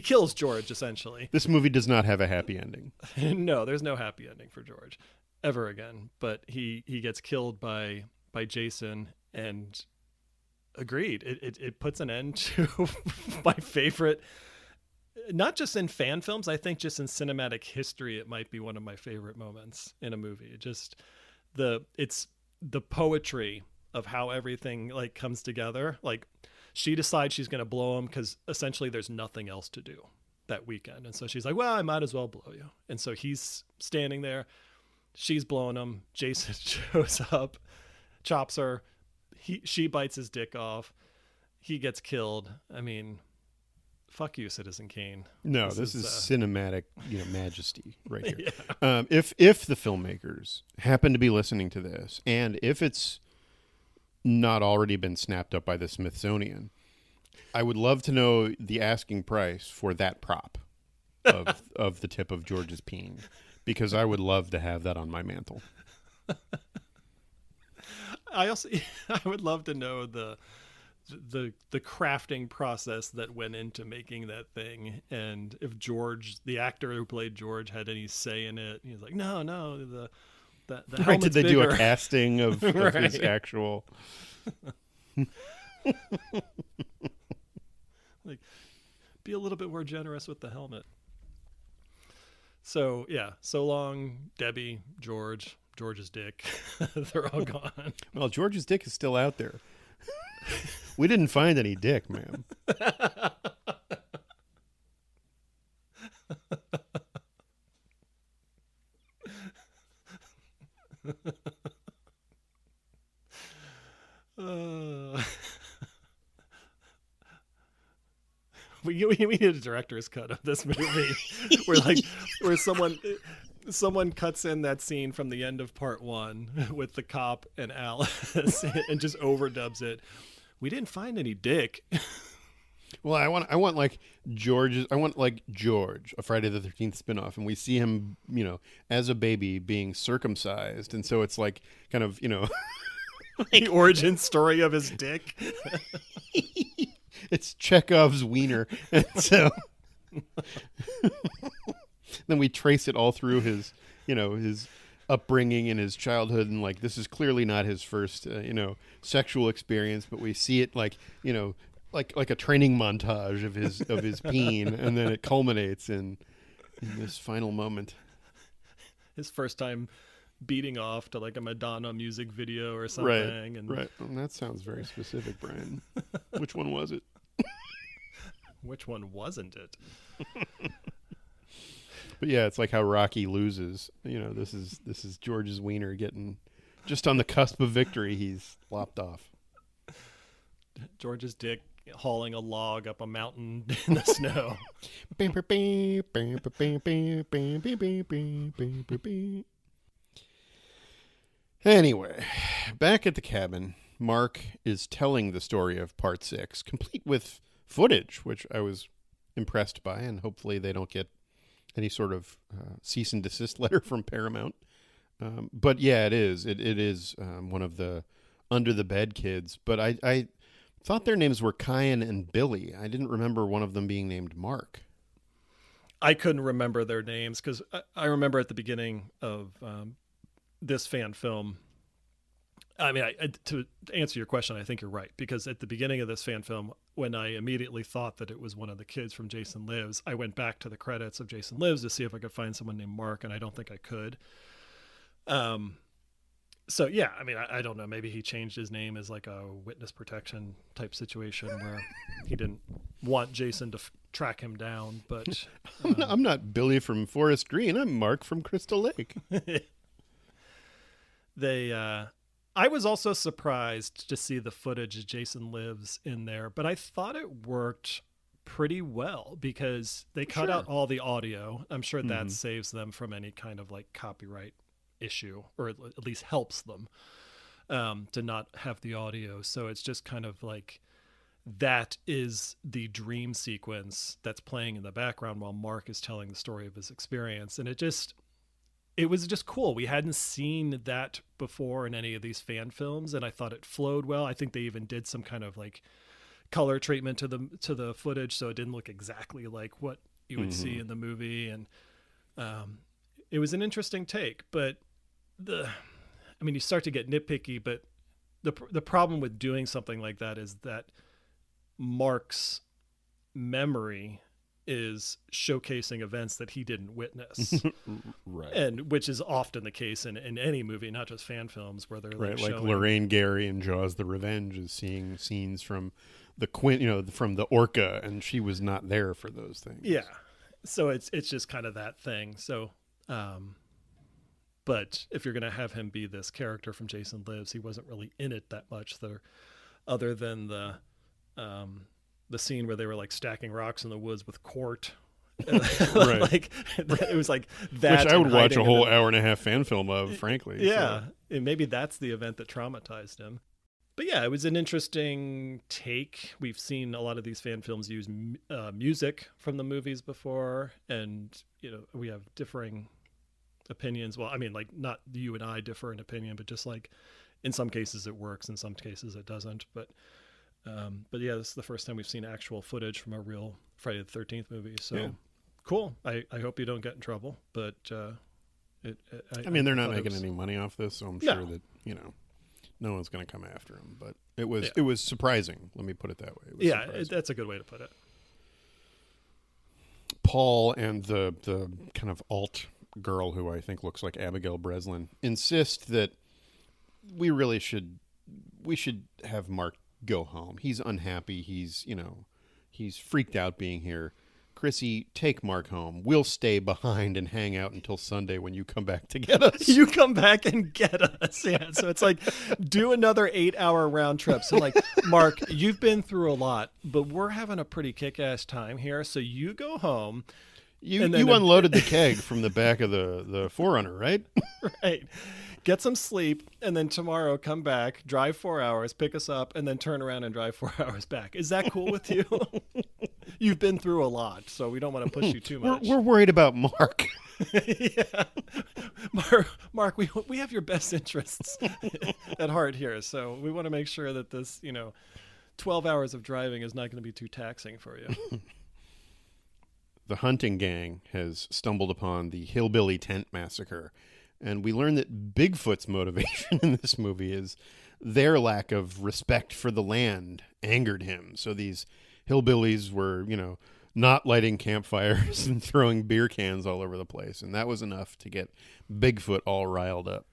kills George essentially. This movie does not have a happy ending. No, there's no happy ending for George ever again. But he gets killed by Jason, and agreed. It puts an end to my favorite. Not just in fan films, I think just in cinematic history, it might be one of my favorite moments in a movie. It's the poetry of how everything like comes together. Like, she decides she's going to blow him because essentially there's nothing else to do that weekend. And so she's like, well, I might as well blow you. And so he's standing there, she's blowing him. Jason shows up, chops her. She bites his dick off. He gets killed. I mean, fuck you, Citizen Kane. No, this is cinematic, majesty right here. Yeah. If the filmmakers happen to be listening to this, and if it's not already been snapped up by the Smithsonian, I would love to know the asking price for that prop of the tip of George's peen, because I would love to have that on my mantle. I would love to know the crafting process that went into making that thing, and if George, the actor who played George, had any say in it. He's like, no, the right? Did they bigger. do a casting of his actual? Like, be a little bit more generous with the helmet. So yeah, so long, Debbie, George's dick. They're all gone. Well, George's dick is still out there. We didn't find any dick, ma'am. We need a director's cut of this movie where someone cuts in that scene from the end of part 1 with the cop and Alice and just overdubs it. We didn't find any dick. Well, I want like George, a Friday the 13th spinoff, and we see him, as a baby being circumcised, and so it's like kind of, the origin story of his dick. It's Chekhov's wiener, and so then we trace it all through his upbringing in his childhood, and like this is clearly not his first sexual experience, but we see it like a training montage of his peen, and then it culminates in this final moment. His first time beating off to like a Madonna music video or something. Right. Well, that sounds very specific, Brian. Which one was it? Which one wasn't it? But yeah, it's like how Rocky loses. This is George's wiener getting just on the cusp of victory. He's lopped off. George's dick hauling a log up a mountain in the snow. Anyway, back at the cabin, Mark is telling the story of part 6, complete with footage, which I was impressed by, and hopefully they don't get any sort of cease and desist letter from Paramount. But yeah, it is. It is one of the under the bed kids. But I thought their names were Kyan and Billy. I didn't remember one of them being named Mark. I couldn't remember their names because I remember at the beginning of this fan film. I mean, to answer your question, I think you're right, because at the beginning of this fan film, when I immediately thought that it was one of the kids from Jason Lives, I went back to the credits of Jason Lives to see if I could find someone named Mark, and I don't think I could. So yeah, I mean, I don't know. Maybe he changed his name as like a witness protection type situation where he didn't want Jason to track him down. But I'm not Billy from Forest Green. I'm Mark from Crystal Lake. I was also surprised to see the footage of Jason Lives in there, but I thought it worked pretty well because they cut out all the audio. I'm sure that saves them from any kind of like copyright issue, or at least helps them to not have the audio. So it's just kind of like that is the dream sequence that's playing in the background while Mark is telling the story of his experience. And it was just cool. We hadn't seen that before in any of these fan films, and I thought it flowed well. I think they even did some kind of like color treatment to the footage, so it didn't look exactly like what you would see in the movie. And it was an interesting take, but you start to get nitpicky, but the problem with doing something like that is that Mark's memory is showcasing events that he didn't witness. Right. And which is often the case in any movie, not just fan films, where they're like showing... Lorraine Gary in Jaws the Revenge is seeing scenes from from the orca, and she was not there for those things. Yeah. So it's just kind of that thing. So but if you're going to have him be this character from Jason Lives, he wasn't really in it that much there, other than the scene where they were like stacking rocks in the woods with Court. Right. Like it was like that. Which I would watch a whole hour and a half fan film of, frankly. Yeah. So. And maybe that's the event that traumatized him. But yeah, it was an interesting take. We've seen a lot of these fan films use music from the movies before, and we have differing opinions. Well, I mean, like not you and I differ in opinion, but just like in some cases it works, in some cases it doesn't. But yeah, this is the first time we've seen actual footage from a real Friday the 13th movie. So yeah. Cool. I hope you don't get in trouble, but they're not making any money off this, so I'm sure that no one's going to come after him. But it was surprising. Let me put it that way. That's a good way to put it. Paul and the kind of alt girl, who I think looks like Abigail Breslin, insist that we should have Mark go home. He's unhappy. He's freaked out being here. Chrissy, take Mark home. We'll stay behind and hang out until Sunday when you come back to get us. You come back and get us. Yeah. So it's like, do another 8-hour round trip. So like, Mark, you've been through a lot, but we're having a pretty kick-ass time here. So you go home. You unloaded the keg from the back of the Forerunner, right? Right. Get some sleep, and then tomorrow come back, drive 4 hours, pick us up, and then turn around and drive 4 hoars back. Is that cool with you? You've been through a lot, so we don't want to push you too much. We're worried about Mark. Yeah. Mark, we have your best interests at heart here, so we want to make sure that this, 12 hours of driving is not going to be too taxing for you. The hunting gang has stumbled upon the Hillbilly Tent Massacre, And we learn that Bigfoot's motivation in this movie is their lack of respect for the land angered him. So these hillbillies were, not lighting campfires and throwing beer cans all over the place. And that was enough to get Bigfoot all riled up.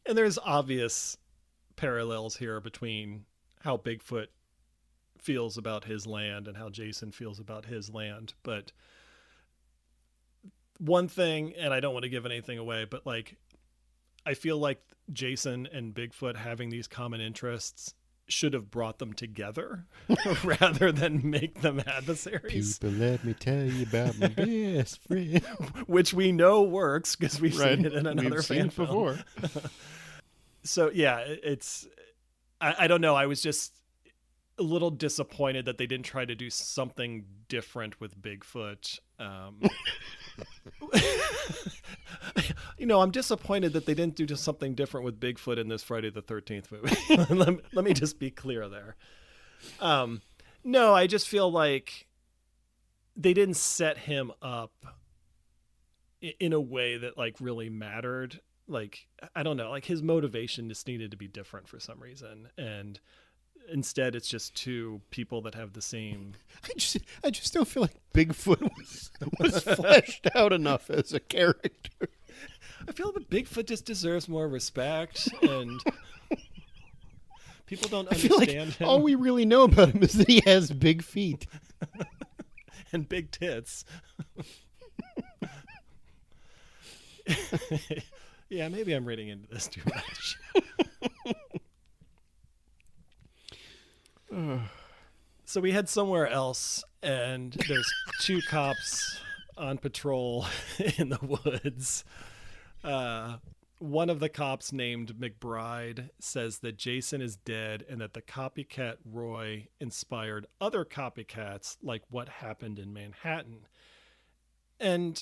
And there's obvious parallels here between how Bigfoot feels about his land and how Jason feels about his land. But one thing, and I don't want to give anything away, but like, I feel like Jason and Bigfoot having these common interests should have brought them together rather than make them adversaries. People, let me tell you about my best friend. Which we know works because we've seen it in another We've fan seen it film. before. So yeah, I don't know. I was just a little disappointed that they didn't try to do something different with Bigfoot. I'm disappointed that they didn't do just something different with Bigfoot in this Friday the 13th movie. let me just be clear there. No, I just feel like they didn't set him up in a way that like really mattered. Like, I don't know, like his motivation just needed to be different for some reason. And instead it's just two people that have the same. I just don't feel like Bigfoot was fleshed out enough as a character. I feel that Bigfoot just deserves more respect, and people don't understand him. All we really know about him is that he has big feet and big tits. Yeah, maybe I'm reading into this too much. So we head somewhere else, and there's two cops on patrol in the woods. One of the cops, named McBride, says that Jason is dead and that the copycat Roy inspired other copycats, like what happened in Manhattan. And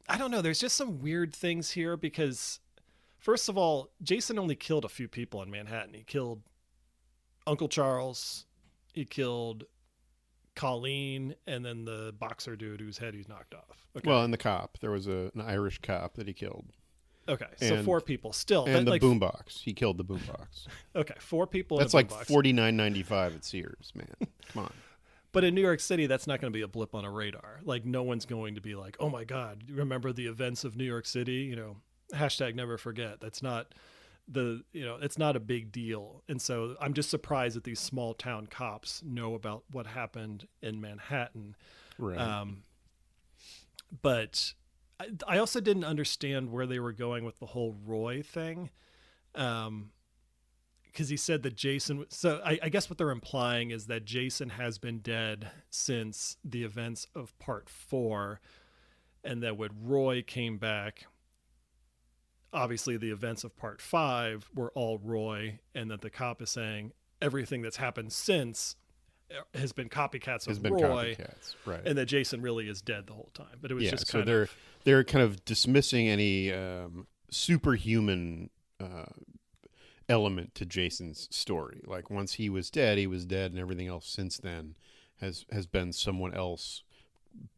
I don't know, there's just some weird things here because, first of all, Jason only killed a few people in Manhattan. He killed Uncle Charles, he killed Colleen, and then the boxer dude whose head he's knocked off. Okay. Well, and the cop. There was an Irish cop that he killed. Okay, so 4 people still. And the boombox. He killed the boombox. Okay, 4 people. That's like $49.95 at Sears, man. Come on. But in New York City, that's not going to be a blip on a radar. Like, no one's going to be like, oh my God, remember the events of New York City? Hashtag never forget. That's not it's not a big deal. And so I'm just surprised that these small town cops know about what happened in Manhattan. Right. But I also didn't understand where they were going with the whole Roy thing. Because he said that Jason... So I guess what they're implying is that Jason has been dead since the events of part 4. And that when Roy came back, obviously the events of part 5 were all Roy. And that the cop is saying everything that's happened since has been copycats of Roy. Right. And that Jason really is dead the whole time. But it was just kind of... They're kind of dismissing any superhuman element to Jason's story. Like, once he was dead, and everything else since then has been someone else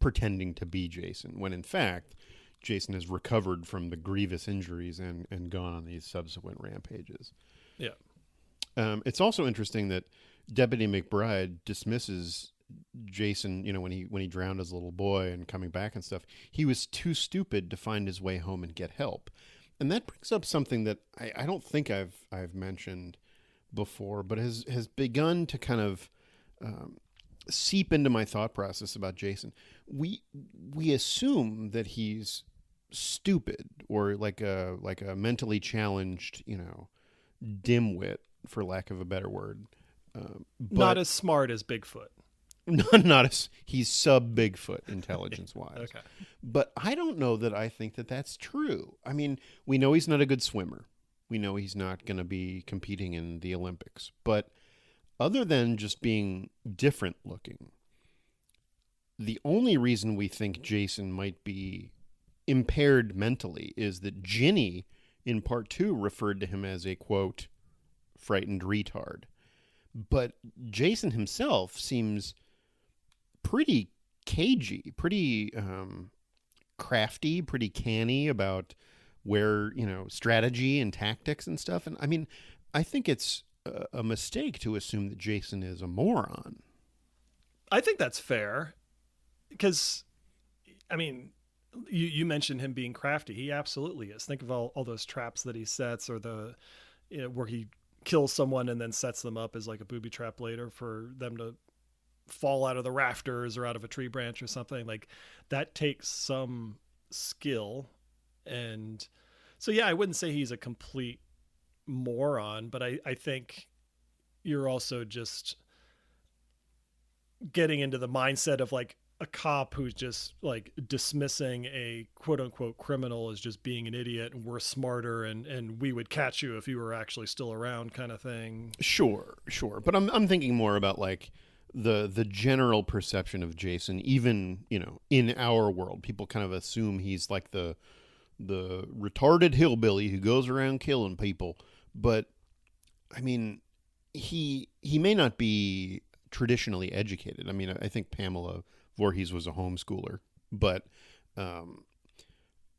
pretending to be Jason, when in fact Jason has recovered from the grievous injuries and gone on these subsequent rampages. Yeah. It's also interesting that Deputy McBride dismisses Jason, when he drowned as a little boy and coming back and stuff. He was too stupid to find his way home and get help. And that brings up something that I don't think I've mentioned before, but has begun to kind of seep into my thought process about Jason. We assume that he's stupid or like a mentally challenged, dimwit, for lack of a better word. But not as smart as Bigfoot. Not as he's sub Bigfoot intelligence wise. Okay. But I don't know that I think that that's true. I mean, we know he's not a good swimmer. We know he's not going to be competing in the Olympics. But other than just being different looking, the only reason we think Jason might be impaired mentally is that Ginny in part 2 referred to him as a, quote, frightened retard. But Jason himself seems pretty cagey, pretty crafty, pretty canny about where, strategy and tactics and stuff. And I mean, I think it's a mistake to assume that Jason is a moron. I think that's fair because, I mean, you mentioned him being crafty. He absolutely is. Think of all those traps that he sets, or where he kills someone and then sets them up as like a booby trap later for them to fall out of the rafters or out of a tree branch or something. Like, that takes some skill. And so, yeah, I wouldn't say he's a complete moron, but I think you're also just getting into the mindset of like a cop who's just like dismissing a quote unquote criminal as just being an idiot, and we're smarter and we would catch you if you were actually still around, kind of thing. Sure. But I'm thinking more about like the general perception of Jason, even, in our world. People kind of assume he's like the retarded hillbilly who goes around killing people. But I mean, he may not be traditionally educated. I mean, I think Pamela Voorhees was a homeschooler, but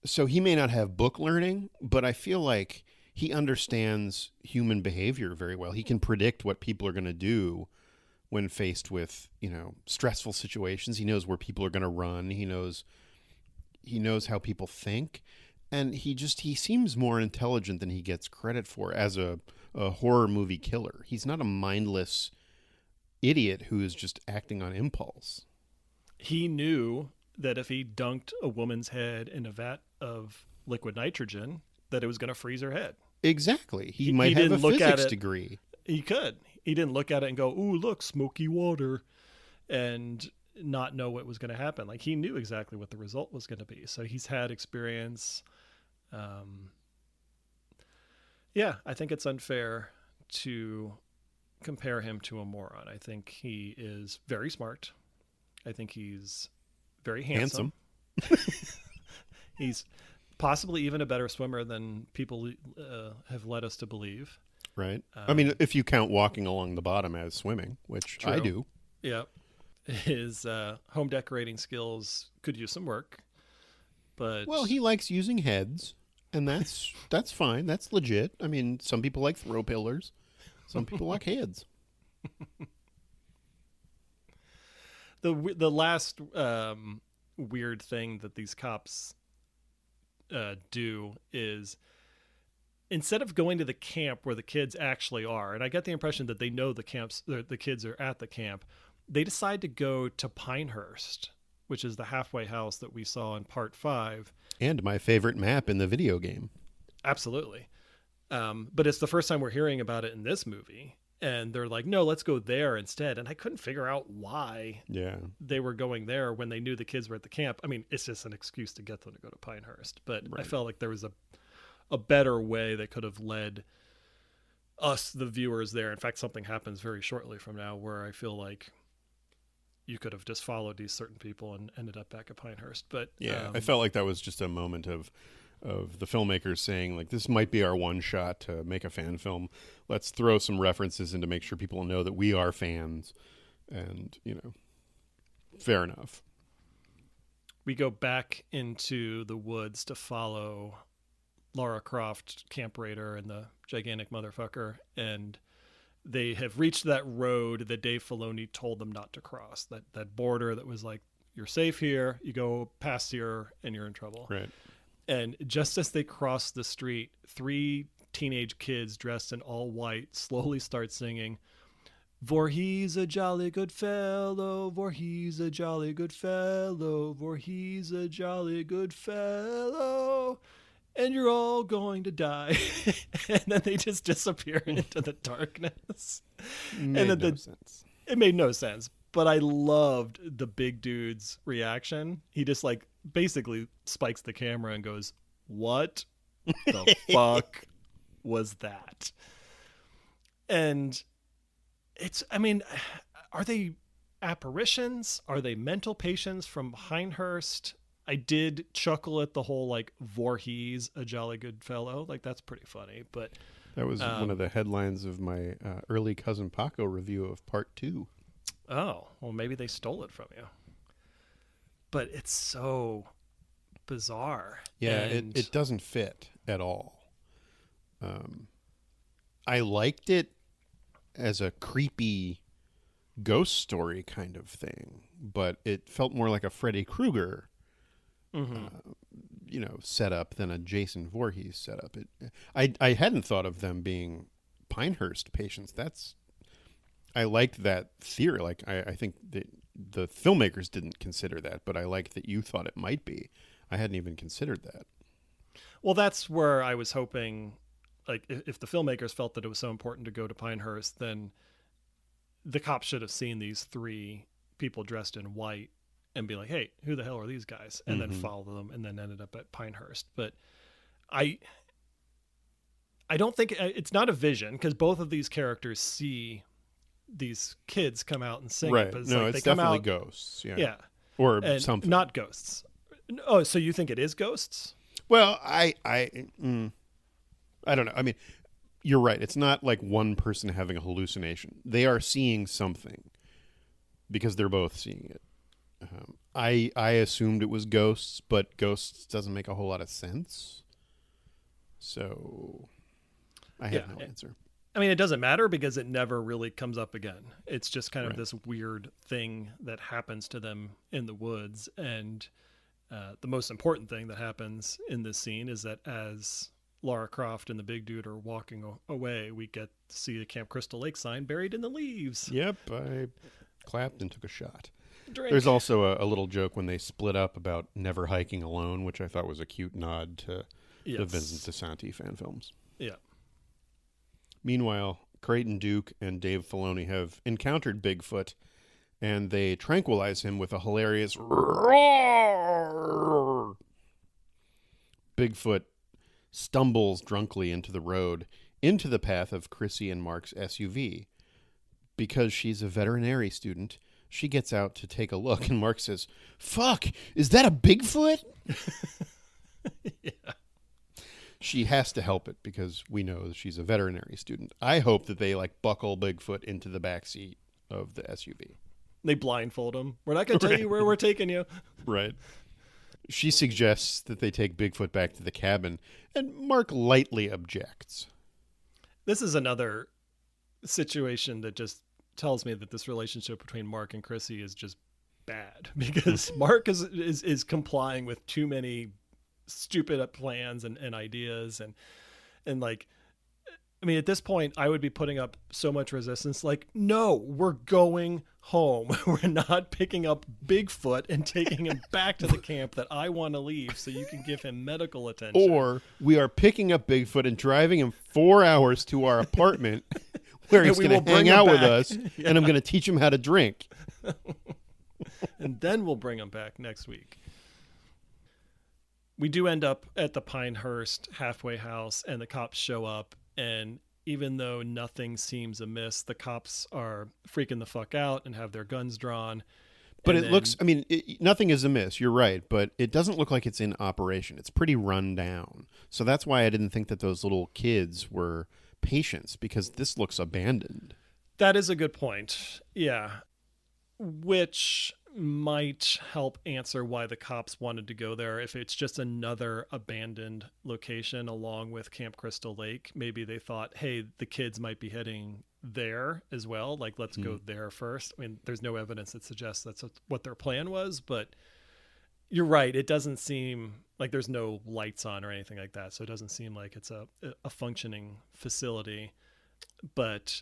so he may not have book learning, but I feel like he understands human behavior very well. He can predict what people are going to do when faced with, stressful situations. He knows where people are going to run. He knows how people think. And he seems more intelligent than he gets credit for as a horror movie killer. He's not a mindless idiot who is just acting on impulse. He knew that if he dunked a woman's head in a vat of liquid nitrogen, that it was going to freeze her head. Exactly. He might have a physics degree. He could. He didn't look at it and go, "Ooh, look, smoky water," and not know what was going to happen. Like, he knew exactly what the result was going to be. So he's had experience. Yeah, I think it's unfair to compare him to a moron. I think he is very smart. I think he's very handsome. He's possibly even a better swimmer than people have led us to believe. Right. I mean, if you count walking along the bottom as swimming, which True. I do. Yeah. His home decorating skills could use some work. But well, he likes using heads, and that's fine. That's legit. I mean, some people like throw pillars. Some people like heads. The last weird thing that these cops do is, instead of going to the camp where the kids actually are, and I get the impression that they know the kids are at the camp, they decide to go to Pinehurst, which is the halfway house that we saw in part 5. And my favorite map in the video game. Absolutely. But it's the first time we're hearing about it in this movie. And they're like, no, let's go there instead. And I couldn't figure out why they were going there when they knew the kids were at the camp. I mean, it's just an excuse to get them to go to Pinehurst. But right. I felt like there was a better way that could have led us, the viewers, there. In fact, something happens very shortly from now where I feel like you could have just followed these certain people and ended up back at Pinehurst. But yeah, I felt like that was just a moment of the filmmakers saying, like, this might be our one shot to make a fan film. Let's throw some references in to make sure people know that we are fans. And, fair enough. We go back into the woods to follow Lara Croft, Camp Raider, and the gigantic motherfucker. And they have reached that road that Dave Filoni told them not to cross. That border that was like, you're safe here. You go past here and you're in trouble. Right. And just as they cross the street, 3 teenage kids dressed in all white slowly start singing, Voorhees a jolly good fellow, Voorhees a jolly good fellow, Voorhees a jolly good fellow, and you're all going to die. And then they just disappear into the darkness. Made no sense. It made no sense. But I loved the big dude's reaction. He just like basically spikes the camera and goes, "What the fuck was that?" And are they apparitions? Are they mental patients from Pinehurst? I did chuckle at the whole like Voorhees, a jolly good fellow. Like, that's pretty funny. But that was one of the headlines of my early Cousin Paco review of part 2. Oh, well, maybe they stole it from you. But it's so bizarre. Yeah, And it doesn't fit at all. I liked it as a creepy ghost story kind of thing, but it felt more like a Freddy Krueger, setup than a Jason Voorhees setup. I hadn't thought of them being Pinehurst patients. I liked that theory. Like I think the filmmakers didn't consider that, but I liked that you thought it might be. I hadn't even considered that. well, that's where I was hoping, like, if the filmmakers felt that it was so important to go to Pinehurst, then the cops should have seen these three people dressed in white and be like, hey, who the hell are these guys? And then follow them, and then ended up at Pinehurst. But I don't think it's not a vision, because both of these characters see these kids come out and sing. Right. But it's No, like it's they come definitely out, ghosts. Yeah. yeah, Or and something. not ghosts. Oh, so you think it is ghosts? Well, I don't know. I mean, you're right. It's not like one person having a hallucination. They are seeing something because they're both seeing it. I assumed it was ghosts, but ghosts doesn't make a whole lot of sense. So I have no answer. I mean, it doesn't matter because it never really comes up again. It's just kind of Right. this weird thing that happens to them in the woods. And the most important thing that happens in this scene is that as Lara Croft and the big dude are walking away, we get to see the Camp Crystal Lake sign buried in the leaves. Yep, I clapped and took a shot. Drink. There's also a little joke when they split up about never hiking alone, which I thought was a cute nod to the Vincent DeSanti fan films. Yeah. Meanwhile, Creighton Duke and Dave Filoni have encountered Bigfoot, and they tranquilize him with a hilarious roar. Bigfoot stumbles drunkenly into the road, into the path of Chrissy and Mark's SUV. Because she's a veterinary student, she gets out to take a look, and Mark says, "Fuck, is that a Bigfoot?" Yeah. She has to help it because we know that she's a veterinary student. I hope that they buckle Bigfoot into the back seat of the SUV. They blindfold him. We're not going to tell you where we're taking you. Right. She suggests that they take Bigfoot back to the cabin, and Mark lightly objects. This is another situation that just tells me that this relationship between Mark and Chrissy is just bad, because Mark is complying with too many stupid plans and ideas and like, I mean, at this point I would be putting up so much resistance, like, no, we're going home. We're not picking up Bigfoot and taking him back to the camp that I want to leave so you can give him medical attention. Or we are picking up Bigfoot and driving him 4 hours to our apartment where he's going to hang out with us, and I'm going to teach him how to drink. And then we'll bring him back next week. We do end up at the Pinehurst halfway house, and the cops show up, and even though nothing seems amiss, the cops are freaking the fuck out and have their guns drawn. But looks, I mean, nothing is amiss, you're right, but it doesn't look like it's in operation. It's pretty run down. So that's why I didn't think that those little kids were patients, because this looks abandoned. That is a good point. Yeah. Which might help answer why the cops wanted to go there. If it's just another abandoned location along with Camp Crystal Lake, maybe they thought, hey, the kids might be heading there as well. Like, let's go there first. I mean, there's no evidence that suggests that's what their plan was, but you're right. It doesn't seem like there's no lights on or anything like that. So it doesn't seem like it's a functioning facility. But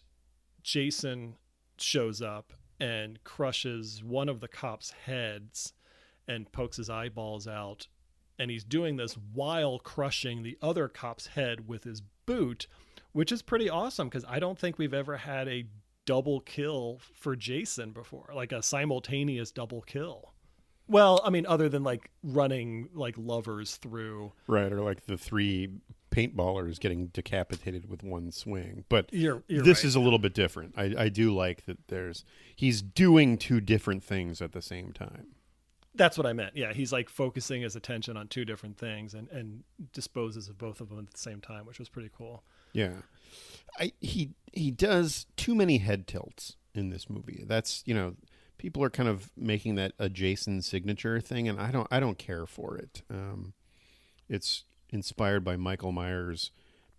Jason shows up and crushes one of the cops' heads and pokes his eyeballs out. And he's doing this while crushing the other cop's head with his boot, which is pretty awesome, because I don't think we've ever had a double kill for Jason before, like a simultaneous double kill. Well, I mean, other than like running like lovers through. Right, or like the 3 paintballers getting decapitated with one swing. But you're this right. is a little bit different. I do like that he's doing 2 different things at the same time. That's what I meant. Yeah, he's like focusing his attention on 2 different things and disposes of both of them at the same time, which was pretty cool. Yeah. He does too many head tilts in this movie. That's, people are kind of making that a Jason signature thing, and I don't care for it. It's inspired by Michael Myers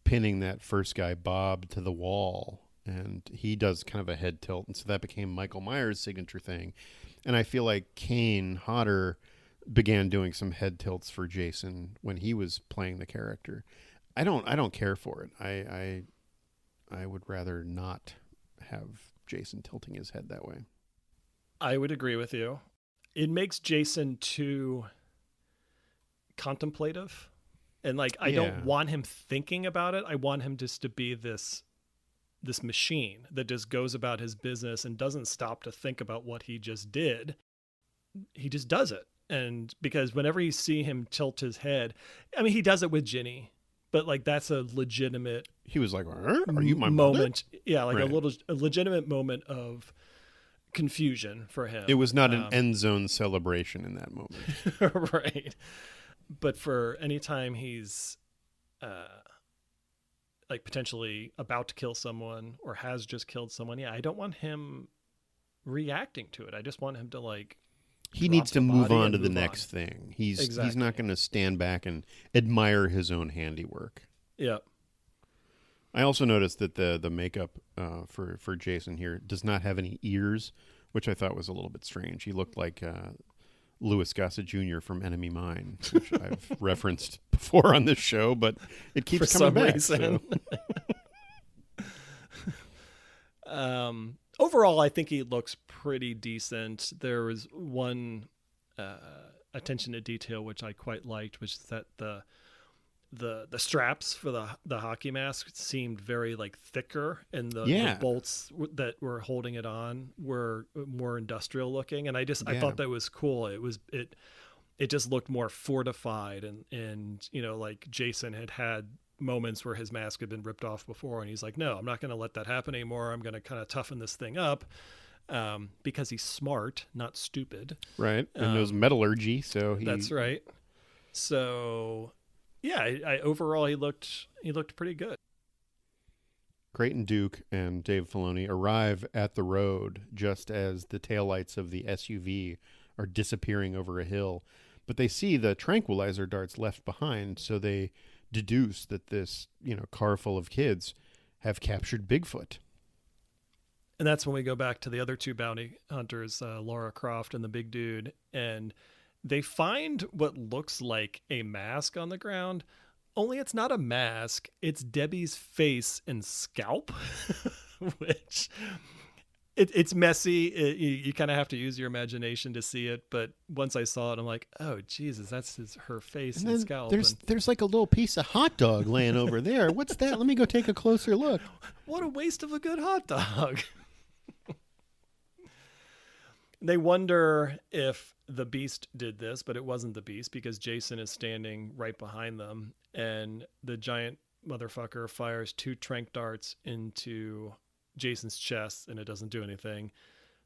pinning that first guy Bob to the wall, and he does kind of a head tilt, and so that became Michael Myers' signature thing. And I feel like Kane Hodder began doing some head tilts for Jason when he was playing the character. I don't care for it. I would rather not have Jason tilting his head that way. I would agree with you. It makes Jason too contemplative. And like, I don't want him thinking about it. I want him just to be this machine that just goes about his business and doesn't stop to think about what he just did. He just does it. And because whenever you see him tilt his head, I mean, he does it with Ginny, but like, that's a legitimate, he was like, are you my moment? mother? Yeah. Like Right. a legitimate moment of confusion for him. It was not an end zone celebration in that moment. Right. But for any time he's like potentially about to kill someone or has just killed someone, I don't want him reacting to it. I just want him to like, he needs to move on to the move next thing. He's Exactly. not going to stand back and admire his own handiwork. Yeah. I also noticed that the makeup for Jason here does not have any ears, which I thought was a little bit strange. He looked like Louis Gossett Jr. from Enemy Mine, which I've referenced before on this show, but it keeps For coming some back. reason. So. Overall, I think he looks pretty decent. There was one attention to detail which I quite liked, which is that the straps for the hockey mask seemed very like thicker, and the bolts that were holding it on were more industrial looking, and I thought that was cool. It just looked more fortified, and you know, like Jason had moments where his mask had been ripped off before, and he's like, no, I'm not going to let that happen anymore. I'm going to kind of toughen this thing up, because he's smart, not stupid. Right. And knows metallurgy. So that's right. So yeah, I overall, he looked pretty good. Creighton Duke and Dave Filoni arrive at the road just as the taillights of the SUV are disappearing over a hill, but they see the tranquilizer darts left behind, so they deduce that this, car full of kids have captured Bigfoot. And that's when we go back to the other two bounty hunters, Laura Croft and the big dude, and they find what looks like a mask on the ground, only it's not a mask. It's Debbie's face and scalp, which it's messy. You kind of have to use your imagination to see it. But once I saw it, I'm like, oh, Jesus, that's her face and scalp. There's like a little piece of hot dog laying over there. What's that? Let me go take a closer look. What a waste of a good hot dog. They wonder if the Beast did this, but it wasn't the Beast because Jason is standing right behind them, and the giant motherfucker fires 2 tranq darts into Jason's chest, and it doesn't do anything.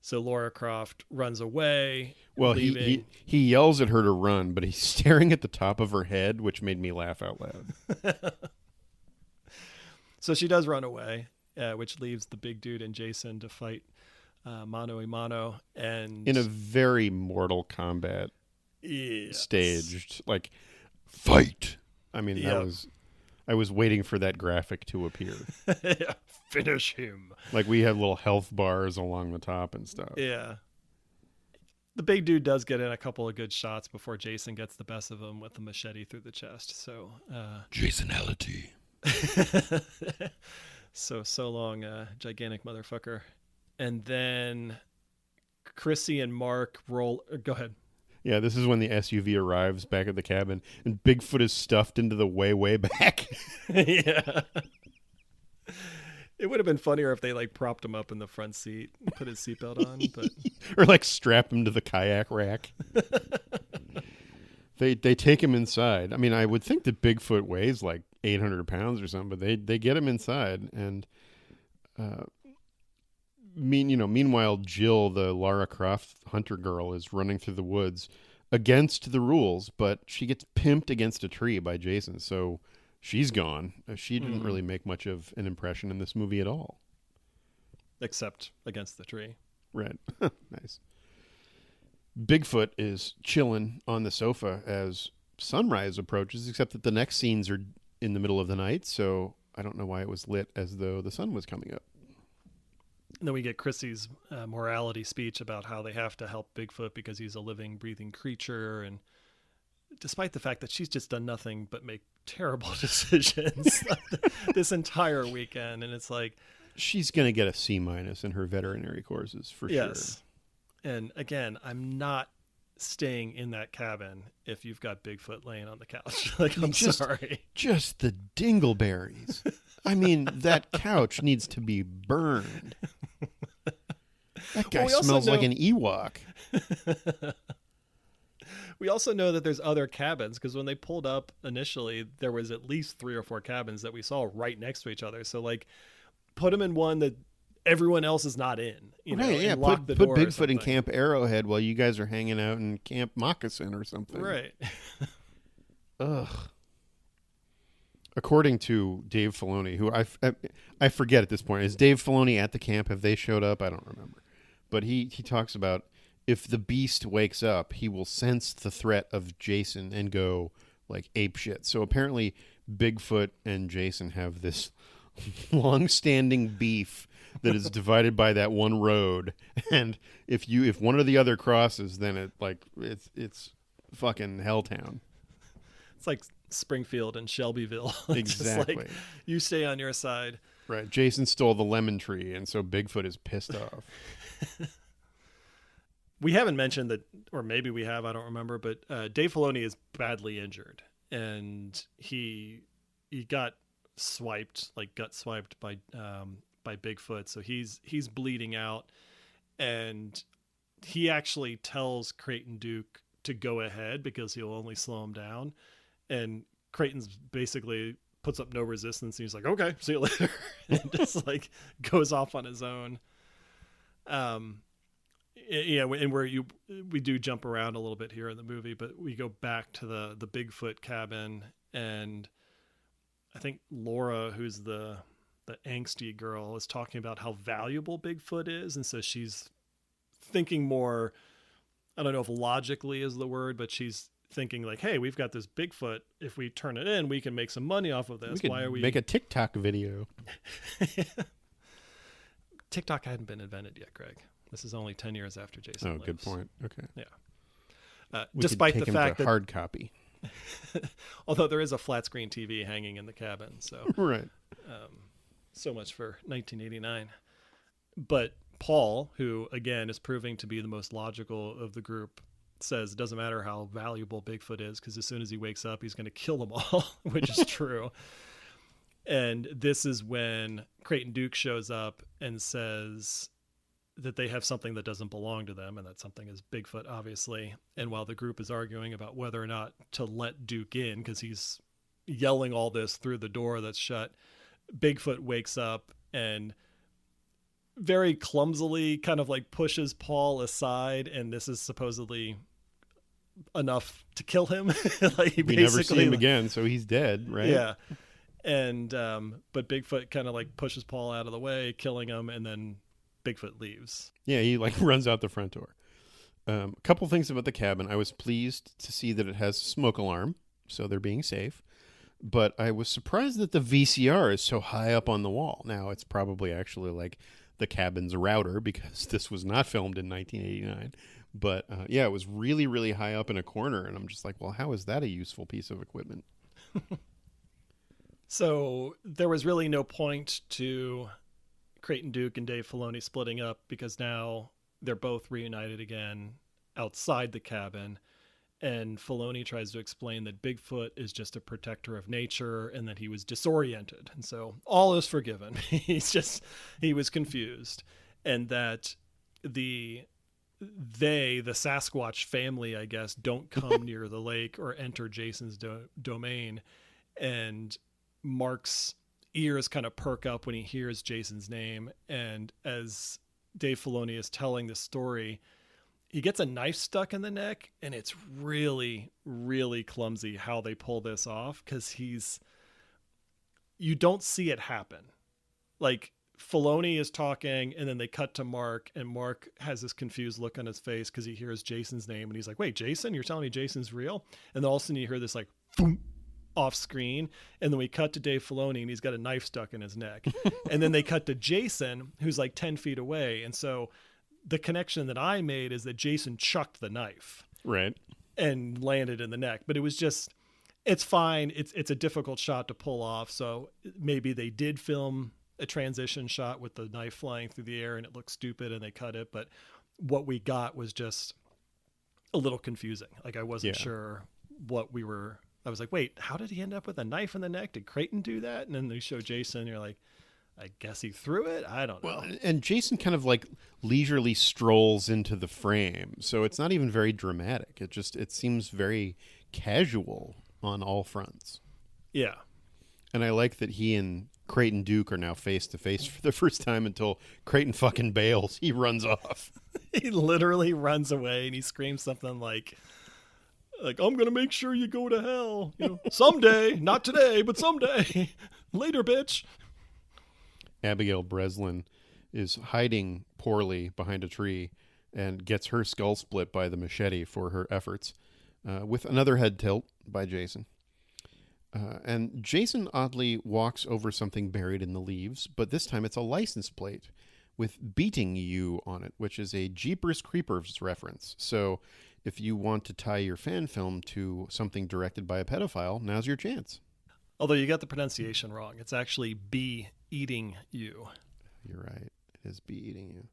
So Laura Croft runs away. Well, he yells at her to run, but he's staring at the top of her head, which made me laugh out loud. So she does run away, which leaves the big dude and Jason to fight mano a mano, and in a very Mortal Kombat staged, like, fight. I mean, I was waiting for that graphic to appear. Finish him. Like, we had little health bars along the top and stuff. Yeah. The big dude does get in a couple of good shots before Jason gets the best of him with the machete through the chest. So, Jasonality. so long, gigantic motherfucker. And then Chrissy and Mark roll. Go ahead. Yeah, this is when the SUV arrives back at the cabin, and Bigfoot is stuffed into the way back. Yeah. It would have been funnier if they like propped him up in the front seat and put his seatbelt on, but or like strap him to the kayak rack. They take him inside. I mean, I would think that Bigfoot weighs like 800 pounds or something, but they get him inside, and meanwhile, Jill, the Lara Croft hunter girl, is running through the woods against the rules, but she gets pimped against a tree by Jason, so she's gone. She didn't really make much of an impression in this movie at all. Except against the tree. Right. Nice. Bigfoot is chilling on the sofa as sunrise approaches, except that the next scenes are in the middle of the night, so I don't know why it was lit as though the sun was coming up. And then we get Chrissy's morality speech about how they have to help Bigfoot because he's a living, breathing creature. And despite the fact that she's just done nothing but make terrible decisions this entire weekend. And it's like... She's going to get a C- in her veterinary courses for sure. And again, I'm not staying in that cabin if you've got Bigfoot laying on the couch. Like, I'm sorry. Just the dingleberries. I mean, that couch needs to be burned. That guy smells like an Ewok. We also know that there's other cabins, because when they pulled up initially, there was at least 3 or 4 cabins that we saw right next to each other. So, like, put them in one that everyone else is not in. You know, yeah. Lock Put the door Bigfoot in Camp Arrowhead while you guys are hanging out in Camp Moccasin or something. Right. Ugh. According to Dave Filoni, who I forget at this point, is Dave Filoni at the camp? Have they showed up? I don't remember. But he talks about if the beast wakes up, he will sense the threat of Jason and go like ape shit. So apparently Bigfoot and Jason have this long-standing beef that is divided by that one road, and if one or the other crosses, then it's fucking Helltown. It's like Springfield and Shelbyville. Exactly. Just like, you stay on your side. Right. Jason stole the lemon tree, and so Bigfoot is pissed off. We haven't mentioned that, or maybe we have, I don't remember, but Dave Filoni is badly injured, and he got gut swiped by Bigfoot, so he's bleeding out, and he actually tells Creighton Duke to go ahead because he'll only slow him down, and Creighton's basically puts up no resistance, and he's like, okay, see you later, and just like goes off on his own. Yeah, and we do jump around a little bit here in the movie, but we go back to the Bigfoot cabin, and I think Laura, who's the angsty girl, is talking about how valuable Bigfoot is, and so she's thinking more, I don't know if logically is the word, but she's thinking like, hey, we've got this Bigfoot. If we turn it in, we can make some money off of this. Why are we make a TikTok video? TikTok hadn't been invented yet, Greg. This is only 10 years after Jason lives. Good point. Okay. Yeah. Despite the fact that hard copy, although there is a flat screen TV hanging in the cabin, so right. So much for 1989. But Paul, who again is proving to be the most logical of the group, says it doesn't matter how valuable Bigfoot is, because as soon as he wakes up, he's going to kill them all, which is true. And this is when Creighton Duke shows up and says that they have something that doesn't belong to them, and that something is Bigfoot, obviously. And while the group is arguing about whether or not to let Duke in, because he's yelling all this through the door that's shut, Bigfoot wakes up and very clumsily kind of like pushes Paul aside, and this is supposedly enough to kill him. Like, we never see him again, so he's dead, right? Yeah. And but Bigfoot kind of like pushes Paul out of the way, killing him, and then Bigfoot leaves. Yeah, he like runs out the front door. A couple things about the cabin. I was pleased to see that it has a smoke alarm, so they're being safe. But I was surprised that the VCR is so high up on the wall. Now, it's probably actually like the cabin's router, because this was not filmed in 1989. But yeah, it was really, really high up in a corner. And I'm just like, well, how is that a useful piece of equipment? So there was really no point to Creighton Duke and Dave Filoni splitting up, because now they're both reunited again outside the cabin. And Filoni tries to explain that Bigfoot is just a protector of nature and that he was disoriented. And so all is forgiven. He was confused. And that the Sasquatch family, I guess, don't come near the lake or enter Jason's domain. And Mark's ears kind of perk up when he hears Jason's name. And as Dave Filoni is telling this story, he gets a knife stuck in the neck, and it's really, really clumsy how they pull this off, because you don't see it happen. Like, Filoni is talking, and then they cut to Mark, and Mark has this confused look on his face because he hears Jason's name, and he's like, wait, Jason? You're telling me Jason's real? And then all of a sudden you hear this like, boom, off screen, and then we cut to Dave Filoni, and he's got a knife stuck in his neck. And then they cut to Jason, who's like 10 feet away, and so the connection that I made is that Jason chucked the knife. Right. And landed in the neck. But it was just, it's fine. It's a difficult shot to pull off, so maybe they did film a transition shot with the knife flying through the air and it looked stupid and they cut it, but what we got was just a little confusing. Like I wasn't sure what we were. I was like, wait, how did he end up with a knife in the neck? Did Creighton do that? And then they show Jason and you're like, I guess he threw it. I don't know. Well, and Jason kind of like leisurely strolls into the frame, so it's not even very dramatic. It seems very casual on all fronts. Yeah. And I like that he and Creighton Duke are now face to face for the first time until Creighton fucking bails. He runs off. He literally runs away and he screams something like I'm gonna make sure you go to hell. Someday, not today, but someday. Later, bitch. Abigail Breslin is hiding poorly behind a tree and gets her skull split by the machete for her efforts, with another head tilt by Jason. And Jason oddly walks over something buried in the leaves, but this time it's a license plate with "beating you" on it, which is a Jeepers Creepers reference. So if you want to tie your fan film to something directed by a pedophile, now's your chance. Although you got the pronunciation wrong. It's actually "be eating you." You're right. It is "be eating you."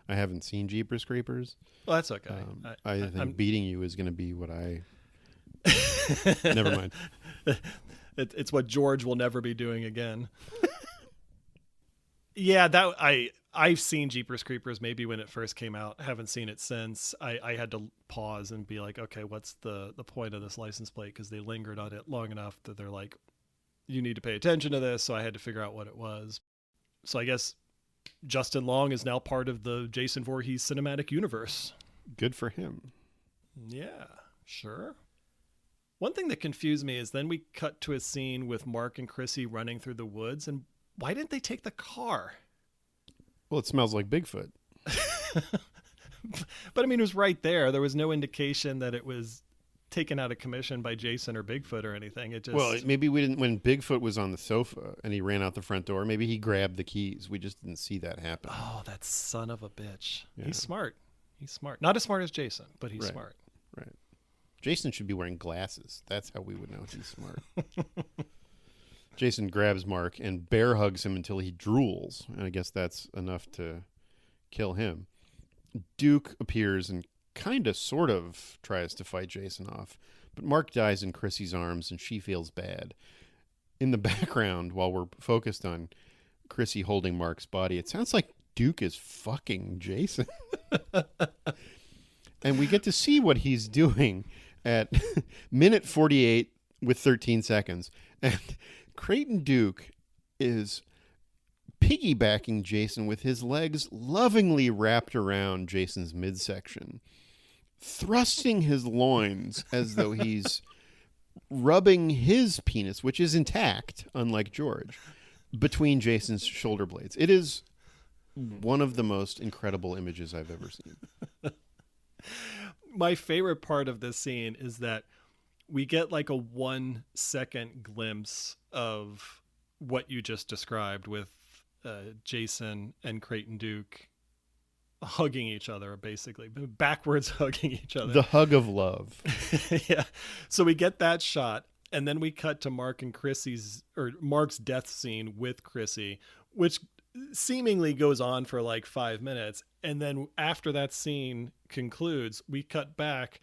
I haven't seen Jeepers Creepers. Well, that's okay. I think "beating you" is going to be what I... Never mind. It's what George will never be doing again. Yeah, I've seen Jeepers Creepers maybe when it first came out. I haven't seen it since. I had to pause and be like, okay, what's the point of this license plate? Because they lingered on it long enough that they're like, you need to pay attention to this. So I had to figure out what it was. So I guess Justin Long is now part of the Jason Voorhees cinematic universe. Good for him. Yeah, sure. One thing that confused me is then we cut to a scene with Mark and Chrissy running through the woods, and why didn't they take the car? Well, it smells like Bigfoot. But I mean, it was right there. There was no indication that it was taken out of commission by Jason or Bigfoot or anything. It just... Well, maybe we didn't... When Bigfoot was on the sofa and he ran out the front door, maybe he grabbed the keys. We just didn't see that happen. Oh, that son of a bitch. Yeah. He's smart. He's smart. Not as smart as Jason, but he's smart. Right. Jason should be wearing glasses. That's how we would know he's smart. Jason grabs Mark and bear hugs him until he drools. And I guess that's enough to kill him. Duke appears and kind of sort of tries to fight Jason off. But Mark dies in Chrissy's arms and she feels bad. In the background, while we're focused on Chrissy holding Mark's body, it sounds like Duke is fucking Jason. And we get to see what he's doing at minute 48 with 13 seconds. And Creighton Duke is piggybacking Jason with his legs lovingly wrapped around Jason's midsection, thrusting his loins as though he's rubbing his penis, which is intact, unlike George, between Jason's shoulder blades. It is one of the most incredible images I've ever seen. My favorite part of this scene is that we get like a 1 second glimpse of what you just described with Jason and Creighton Duke hugging each other, basically backwards hugging each other. The hug of love. Yeah. So we get that shot, and then we cut to Mark's death scene with Chrissy, which seemingly goes on for like 5 minutes. And then after that scene concludes, we cut back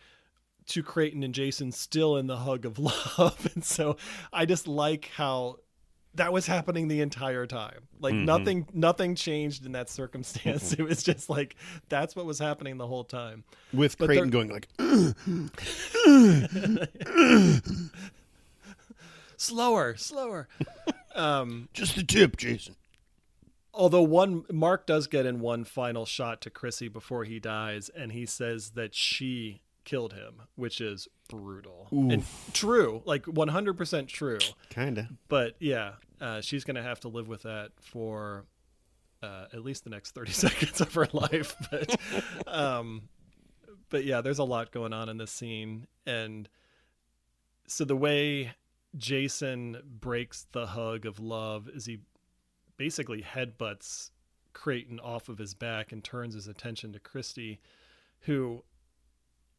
to Creighton and Jason still in the hug of love. And so I just like how that was happening the entire time. Like nothing changed in that circumstance. It was just like, that's what was happening the whole time. With Creighton going like, slower. just the tip, Jason. Although Mark does get in one final shot to Chrissy before he dies, and he says that she killed him, which is brutal. Oof. And true, like 100% true. Kinda. But yeah, she's going to have to live with that for at least the next 30 seconds of her life. But yeah, there's a lot going on in this scene. And so the way Jason breaks the hug of love is he basically headbutts Creighton off of his back and turns his attention to Christy, who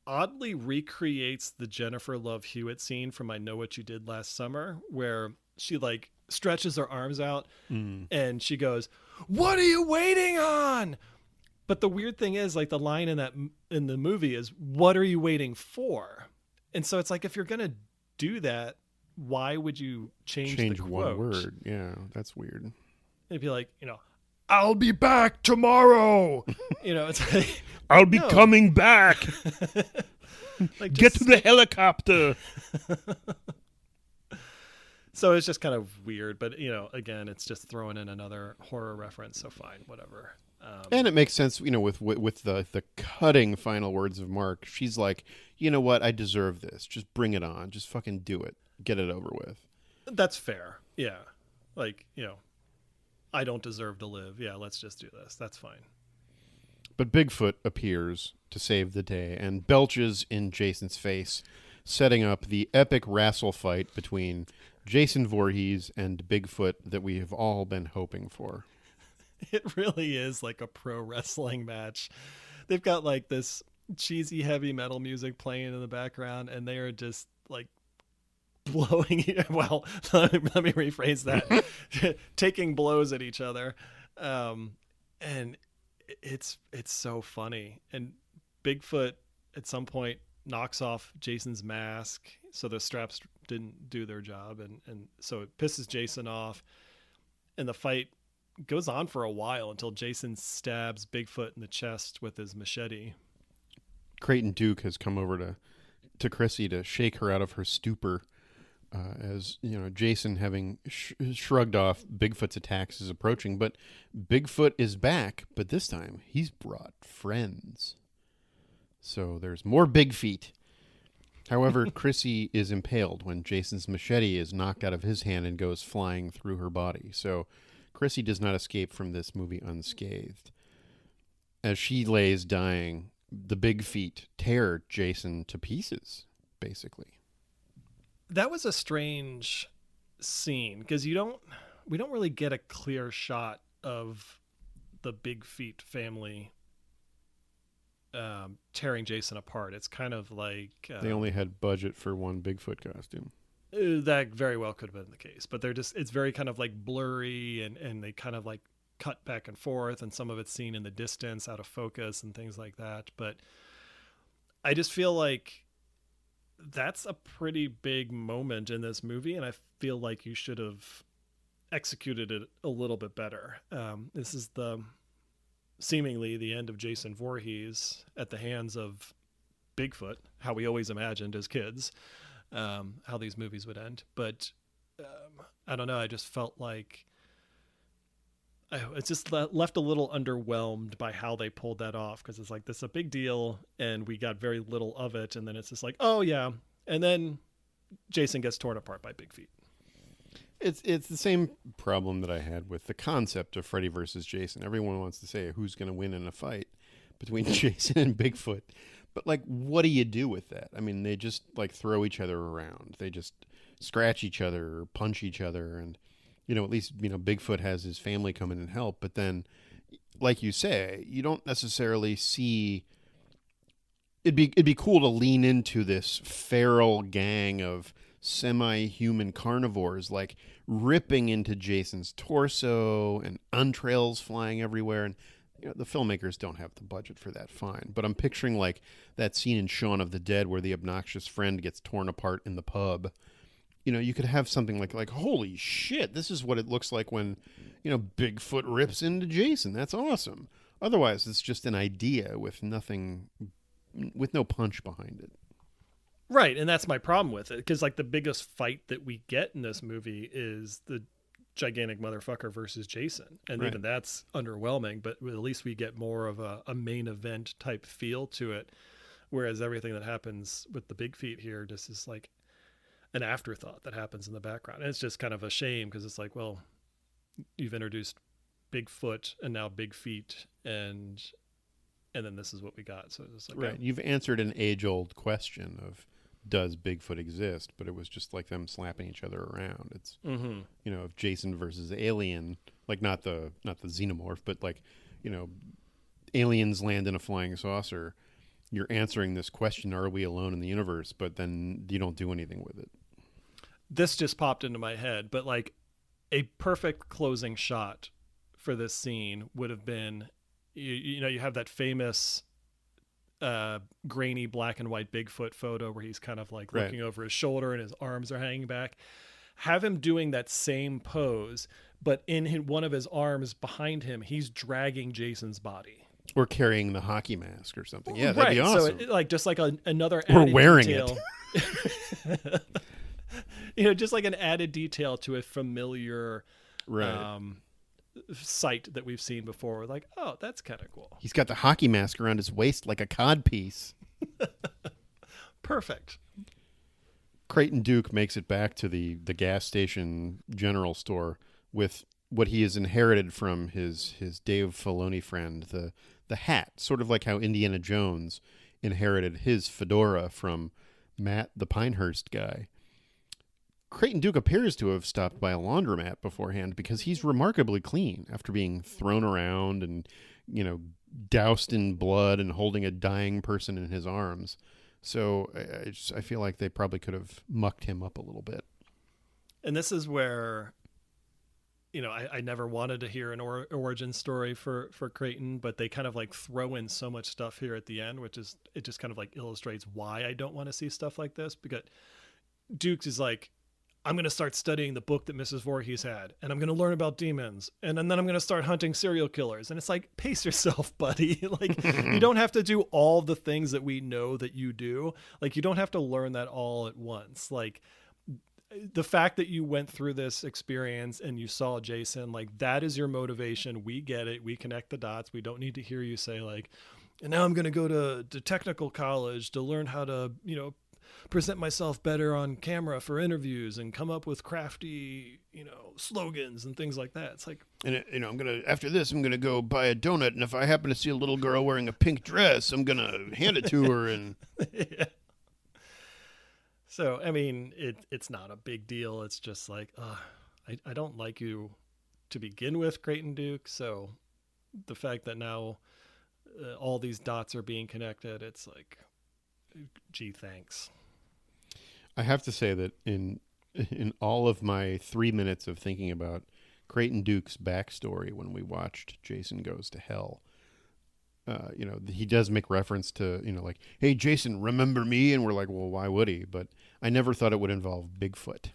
oddly recreates the Jennifer Love Hewitt scene from I Know What You Did Last Summer, where she like stretches her arms out and she goes, "What are you waiting on?" But the weird thing is, like, the line in the movie is, "What are you waiting for?" And so it's like, if you're gonna do that, why would you change the quote? One word? Yeah, that's weird. It'd be like, "I'll be back tomorrow." It's like, I'll be coming back. Like, get to the helicopter. So it's just kind of weird, but again, it's just throwing in another horror reference. So fine, whatever. And it makes sense, with the cutting final words of Mark. She's like, you know what? I deserve this. Just bring it on. Just fucking do it. Get it over with. That's fair. Yeah. Like, I don't deserve to live. Yeah, let's just do this. That's fine. But Bigfoot appears to save the day and belches in Jason's face, setting up the epic wrestle fight between Jason Voorhees and Bigfoot that we have all been hoping for. It really is like a pro wrestling match. They've got like this cheesy heavy metal music playing in the background, and they are just like blowing. Well, let me rephrase that. Taking blows at each other. And it's so funny. And Bigfoot at some point knocks off Jason's mask, so the straps didn't do their job, and so it pisses Jason off, and the fight goes on for a while until Jason stabs Bigfoot in the chest with his machete. Creighton Duke has come over to Chrissy to shake her out of her stupor, as Jason, having shrugged off Bigfoot's attacks, is approaching. But Bigfoot is back, but this time he's brought friends. So there's more big feet. However, Chrissy is impaled when Jason's machete is knocked out of his hand and goes flying through her body. So Chrissy does not escape from this movie unscathed. As she lays dying, the big feet tear Jason to pieces, basically. That was a strange scene because we don't really get a clear shot of the Big Feet family tearing Jason apart. It's kind of like they only had budget for one Bigfoot costume. That very well could have been the case, but it's very kind of like blurry, and they kind of like cut back and forth, and some of it's seen in the distance, out of focus and things like that. But I just feel like that's a pretty big moment in this movie, and I feel like you should have executed it a little bit better. This is seemingly the end of Jason Voorhees at the hands of Bigfoot, how we always imagined as kids how these movies would end. But I don't know, I just felt like it's just left a little underwhelmed by how they pulled that off, because it's like, this is a big deal and we got very little of it, and then it's just like, oh yeah, and then Jason gets torn apart by Big Feet. It's the same problem that I had with the concept of Freddy versus Jason. Everyone wants to say who's going to win in a fight between Jason and Bigfoot. But, like, what do you do with that? I mean, they just, like, throw each other around. They just scratch each other or punch each other. And, at least, Bigfoot has his family come in and help. But then, like you say, you don't necessarily see... It'd be cool to lean into this feral gang of semi-human carnivores, like, ripping into Jason's torso and entrails flying everywhere. And the filmmakers don't have the budget for that, fine. But I'm picturing, like, that scene in Shaun of the Dead where the obnoxious friend gets torn apart in the pub. You could have something like, holy shit, this is what it looks like when, Bigfoot rips into Jason. That's awesome. Otherwise, it's just an idea with no punch behind it. Right, and that's my problem with it, because, like, the biggest fight that we get in this movie is the gigantic motherfucker versus Jason, and even that's underwhelming, but at least we get more of a main event type feel to it, whereas everything that happens with the Big Feet here just is like an afterthought that happens in the background. And it's just kind of a shame, because it's like, well, you've introduced Bigfoot and now Big Feet, and then this is what we got. So it's like, right. You've answered an age-old question of, does Bigfoot exist? But it was just like them slapping each other around. It's if Jason versus Alien, like not the xenomorph, but like aliens land in a flying saucer. You're answering this question: are we alone in the universe? But then you don't do anything with it. This just popped into my head, but like a perfect closing shot for this scene would have been, you have that famous grainy black and white Bigfoot photo where he's kind of like looking over his shoulder and his arms are hanging back. Have him doing that same pose, but in one of his arms behind him, he's dragging Jason's body. Or carrying the hockey mask or something. Yeah, that'd be awesome. So just like another or added wearing detail. it. Just like an added detail to a familiar sight that we've seen before. We're like, oh, that's kind of cool. He's got the hockey mask around his waist like a codpiece. Perfect. Creighton Duke makes it back to the gas station general store with what he has inherited from his Dave Filoni friend, the hat, sort of like how Indiana Jones inherited his fedora from Matt the Pinehurst guy. Creighton Duke appears to have stopped by a laundromat beforehand because he's remarkably clean after being thrown around and, doused in blood and holding a dying person in his arms. So I feel like they probably could have mucked him up a little bit. And this is where, I never wanted to hear an origin story for Creighton, but they kind of like throw in so much stuff here at the end, it just kind of like illustrates why I don't want to see stuff like this. Because Dukes is like, I'm going to start studying the book that Mrs. Voorhees had, and I'm going to learn about demons, and then I'm going to start hunting serial killers. And it's like, pace yourself, buddy. Like, you don't have to do all the things that we know that you do. Like, you don't have to learn that all at once. Like, the fact that you went through this experience and you saw Jason, like, that is your motivation. We get it. We connect the dots. We don't need to hear you say, like, and now I'm going to go to technical college to learn how to, present myself better on camera for interviews and come up with crafty, slogans and things like that. It's like, and after this, I'm gonna go buy a donut, and if I happen to see a little girl wearing a pink dress, I'm gonna hand it to her. And yeah. So, I mean, it's not a big deal. It's just like, I don't like you to begin with, Creighton Duke. So the fact that now all these dots are being connected, it's like, gee, thanks. I have to say that in all of my 3 minutes of thinking about Creighton Duke's backstory when we watched Jason Goes to Hell, he does make reference to, like, hey, Jason, remember me? And we're like, well, why would he? But I never thought it would involve Bigfoot.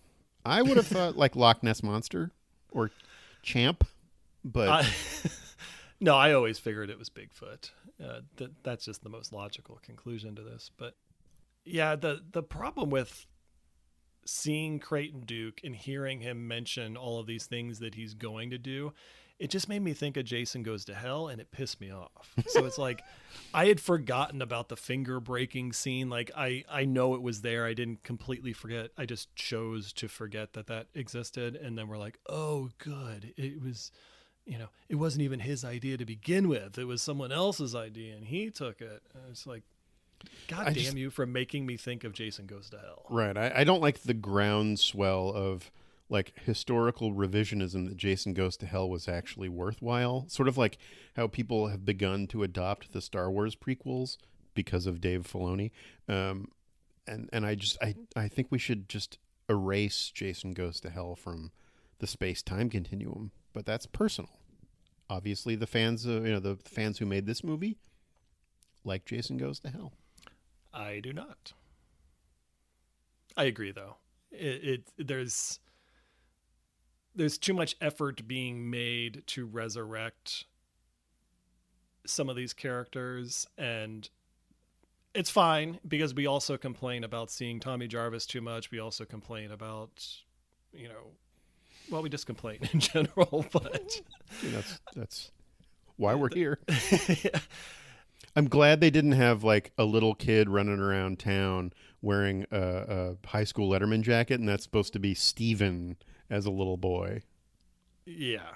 I would have thought like Loch Ness Monster or Champ, but... No, I always figured it was Bigfoot. That's just the most logical conclusion to this. But yeah, the problem with seeing Creighton Duke and hearing him mention all of these things that he's going to do, it just made me think of Jason Goes to Hell, and it pissed me off. So it's like, I had forgotten about the finger breaking scene. Like, I know it was there. I didn't completely forget. I just chose to forget that existed. And then we're like, oh, good. It was... it wasn't even his idea to begin with. It was someone else's idea, and he took it. And it's like, God damn you for making me think of Jason Goes to Hell. Right. I don't like the groundswell of like historical revisionism that Jason Goes to Hell was actually worthwhile. Sort of like how people have begun to adopt the Star Wars prequels because of Dave Filoni. And I think we should just erase Jason Goes to Hell from the space-time continuum. But that's personal. Obviously, the fans, the fans who made this movie, like Jason Goes to Hell. I do not. I agree, though. There's too much effort being made to resurrect some of these characters, and it's fine because we also complain about seeing Tommy Jarvis too much. We also complain about, well, we just complain in general, but that's why we're here. Yeah. I'm glad they didn't have like a little kid running around town wearing a high school Letterman jacket, and that's supposed to be Steven as a little boy. Yeah.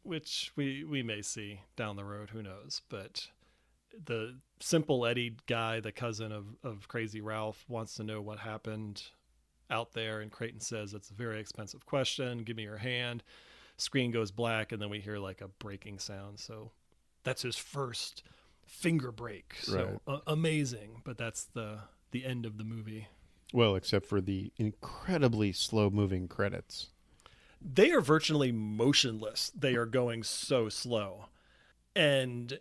which we may see down the road, who knows. But the Simple Eddie guy, the cousin of Crazy Ralph, wants to know what happened out there, and Creighton says it's a very expensive question, give me your hand. Screen goes black, and then we hear like a breaking sound. So that's his first finger break. So amazing. But that's the end of the movie. Well, except for the incredibly slow-moving credits. They are virtually motionless. They are going so slow. And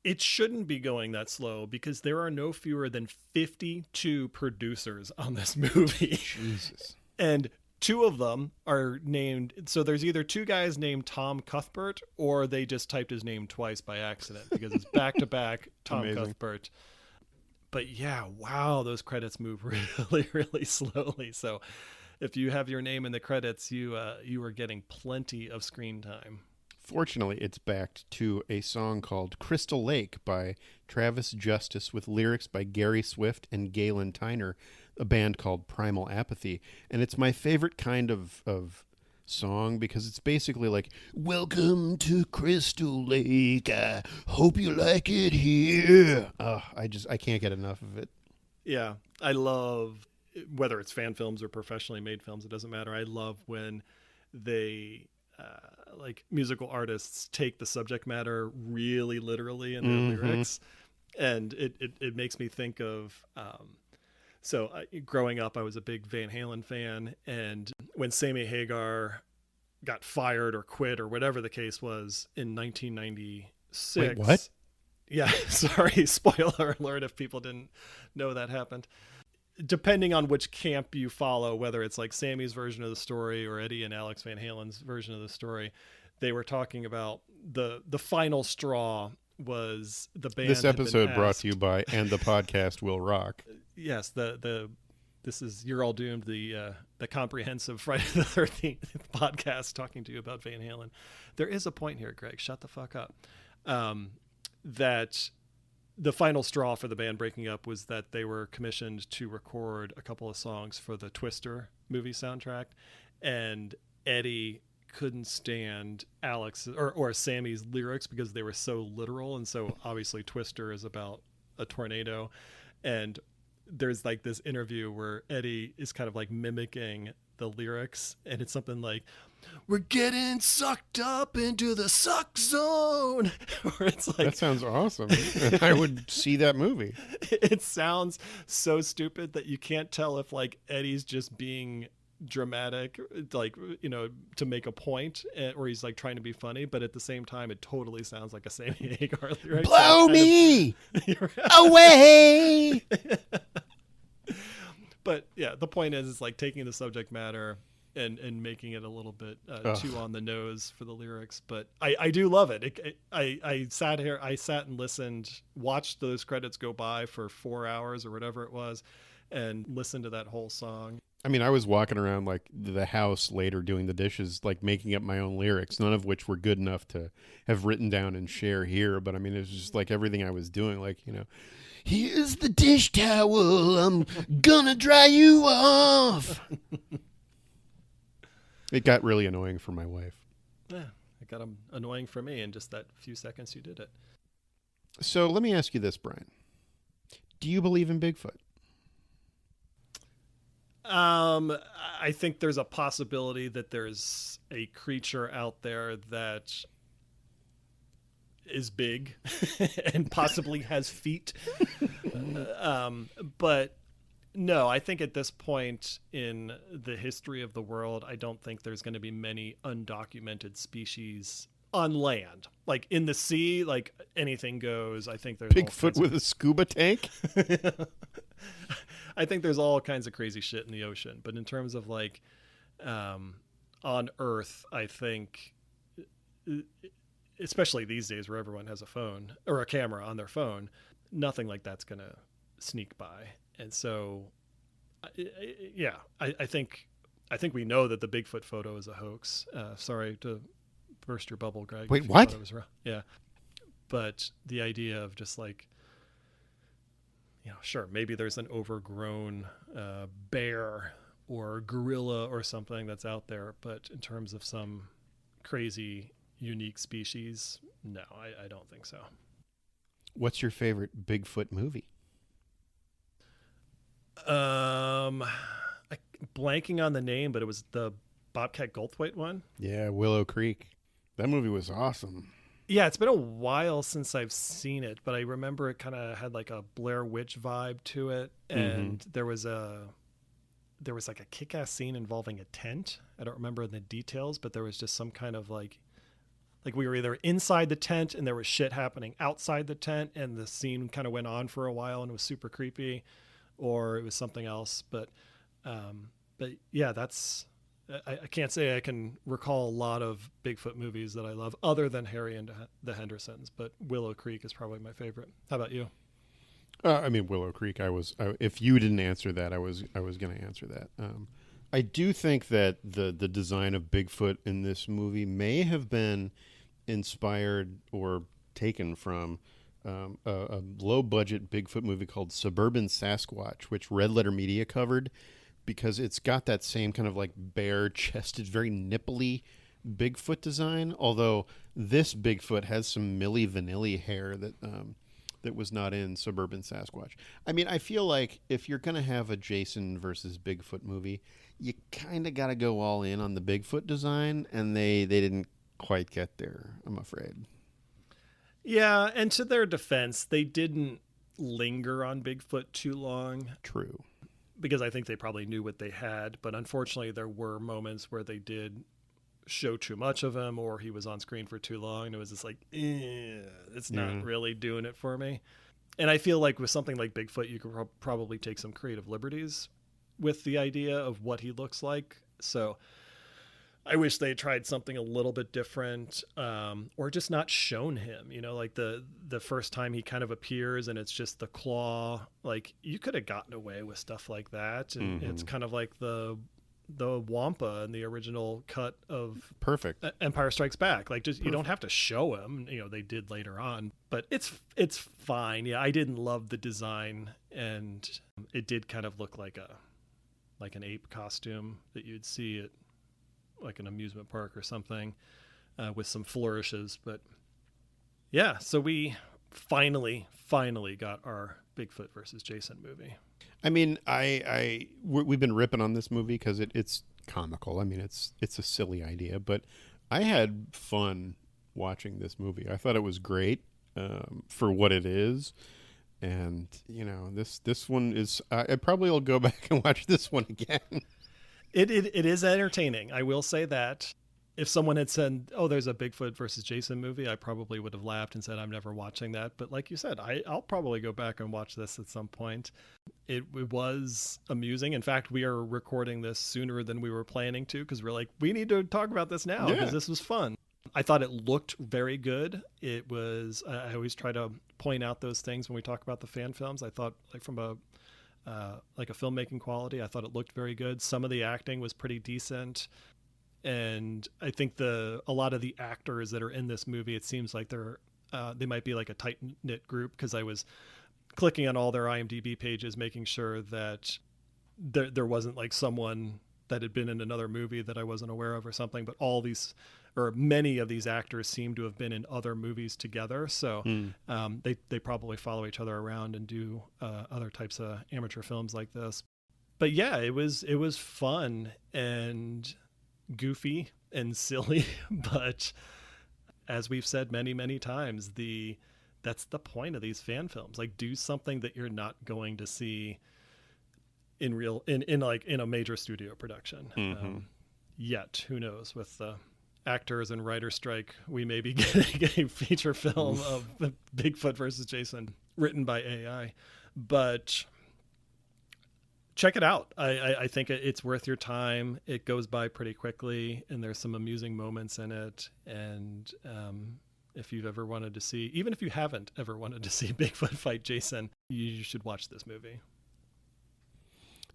it shouldn't be going that slow because there are no fewer than 52 producers on this movie. Jesus. And 2 of them are named. So there's either 2 guys named Tom Cuthbert, or they just typed his name twice by accident because it's back to back Tom Amazing. Cuthbert. But yeah, wow, those credits move really, really slowly. So if you have your name in the credits, you are getting plenty of screen time. Fortunately, it's backed to a song called Crystal Lake by Travis Justice with lyrics by Gary Swift and Gaylon Tyner, a band called Primal Apathy. And it's my favorite kind of song because it's basically like, welcome to Crystal Lake, I hope you like it here. I can't get enough of it. Yeah, I love, whether it's fan films or professionally made films, it doesn't matter. I love when they like musical artists take the subject matter really literally in their lyrics, and it makes me think of growing up, I was a big Van Halen fan, and when Sammy Hagar got fired or quit or whatever the case was in 1996. Wait, what? Yeah, sorry, spoiler alert if people didn't know that happened. Depending on which camp you follow, whether it's like Sammy's version of the story or Eddie and Alex Van Halen's version of the story, they were talking about the final straw was the band. This episode brought to you by And the Podcast Will Rock. Yes, this is You're All Doomed, the comprehensive Friday the 13th podcast talking to you about Van Halen. There is a point here, Greg. Shut the fuck up. That the final straw for the band breaking up was that they were commissioned to record a couple of songs for the Twister movie soundtrack, and Eddie couldn't stand Alex or Sammy's lyrics because they were so literal. And so obviously Twister is about a tornado, and there's like this interview where Eddie is kind of like mimicking the lyrics, and it's something like, we're getting sucked up into the suck zone. Or it's like, that sounds awesome. I would see that movie. It sounds so stupid that you can't tell if like Eddie's just being dramatic, like, you know, to make a point, or he's like trying to be funny, but at the same time it totally sounds like a Sammy Hagar lyric. Blow me away. But yeah, the point is, it's like taking the subject matter and making it a little bit too on the nose for the lyrics. But I do love it. I sat and listened, watched those credits go by for 4 hours or whatever it was, and listened to that whole song. I mean, I was walking around like the house later doing the dishes, like making up my own lyrics, none of which were good enough to have written down and share here. But I mean, it was just like everything I was doing, like, you know, here's the dish towel, I'm gonna dry you off. It got really annoying for my wife. Yeah, it got annoying for me in just that few seconds you did it. So let me ask you this, Brian. Do you believe in Bigfoot? I think there's a possibility that there's a creature out there that is big and possibly has feet. But no, I think at this point in the history of the world, I don't think there's going to be many undocumented species on land. Like in the sea, like anything goes. I think there's Bigfoot with a scuba tank. I think there's all kinds of crazy shit in the ocean, but in terms of like on Earth, I think, especially these days where everyone has a phone or a camera on their phone, nothing like that's going to sneak by. And so, yeah, I think we know that the Bigfoot photo is a hoax. Sorry to burst your bubble, Greg. Wait, what? Yeah. But the idea of just like, you know, sure, maybe there's an overgrown bear or gorilla or something that's out there, but in terms of some crazy unique species. No, I don't think so. What's your favorite Bigfoot movie? Blanking on the name, but it was the Bobcat Goldthwait one. Yeah, Willow Creek. That movie was awesome. Yeah, it's been a while since I've seen it, but I remember it kind of had like a Blair Witch vibe to it, and there was like a kick-ass scene involving a tent. I don't remember the details, but there was just some kind of like we were either inside the tent and there was shit happening outside the tent, and the scene kind of went on for a while and it was super creepy, or it was something else. But yeah, that's. I can't say I can recall a lot of Bigfoot movies that I love other than Harry and the Hendersons, but Willow Creek is probably my favorite. How about you? I mean, Willow Creek. If you didn't answer that, I was going to answer that. I do think that the design of Bigfoot in this movie may have been inspired or taken from a low budget Bigfoot movie called Suburban Sasquatch, which Red Letter Media covered, because it's got that same kind of like bare chested, very nipply Bigfoot design. Although this Bigfoot has some Milli Vanilli hair that was not in Suburban Sasquatch. I mean, I feel like if you're going to have a Jason versus Bigfoot movie, you kind of got to go all in on the Bigfoot design, and they didn't quite get there, I'm afraid. Yeah, and to their defense, they didn't linger on Bigfoot too long. True. Because I think they probably knew what they had, but unfortunately there were moments where they did show too much of him, or he was on screen for too long, and it was just like, it's not really doing it for me. And I feel like with something like Bigfoot, you could probably take some creative liberties with the idea of what he looks like. So I wish they tried something a little bit different, or just not shown him, like the first time he kind of appears and it's just the claw. Like, you could have gotten away with stuff like that. And it's kind of like the Wampa in the original cut of Perfect Empire Strikes Back. Like, just, you don't have to show him, they did later on, but it's fine. Yeah. I didn't love the design, and it did kind of look like an ape costume that you'd see at like an amusement park or something, with some flourishes. But yeah, so we finally got our Bigfoot versus Jason movie. I mean, we've been ripping on this movie because it's comical. I mean, it's a silly idea, but I had fun watching this movie. I thought it was great for what it is. And, this one is, I probably will go back and watch this one again. It is entertaining. I will say that. If someone had said, "Oh, there's a Bigfoot versus Jason movie," I probably would have laughed and said, "I'm never watching that." But like you said, I'll probably go back and watch this at some point. It was amusing. In fact, we are recording this sooner than we were planning to, because we're like, we need to talk about this now because this was fun. I thought it looked very good. It was. I always try to point out those things when we talk about the fan films. I thought, like, from a filmmaking quality, I thought it looked very good. Some of the acting was pretty decent. And I think a lot of the actors that are in this movie, it seems like they might be like a tight knit group, because I was clicking on all their IMDb pages, making sure that there wasn't like someone that had been in another movie that I wasn't aware of or something. But all these, or many of these actors, seem to have been in other movies together. So they probably follow each other around and do other types of amateur films like this. But yeah, it was fun and goofy and silly, but as we've said many, many times, that's the point of these fan films. Like, do something that you're not going to see in a major studio production. Yet, who knows, with the actors and writer strike, we may be getting a feature film of Bigfoot versus Jason written by AI. But check it out. I think it's worth your time. It goes by pretty quickly, and there's some amusing moments in it. And if you've ever wanted to see, even if you haven't ever wanted to see Bigfoot fight Jason, you should watch this movie.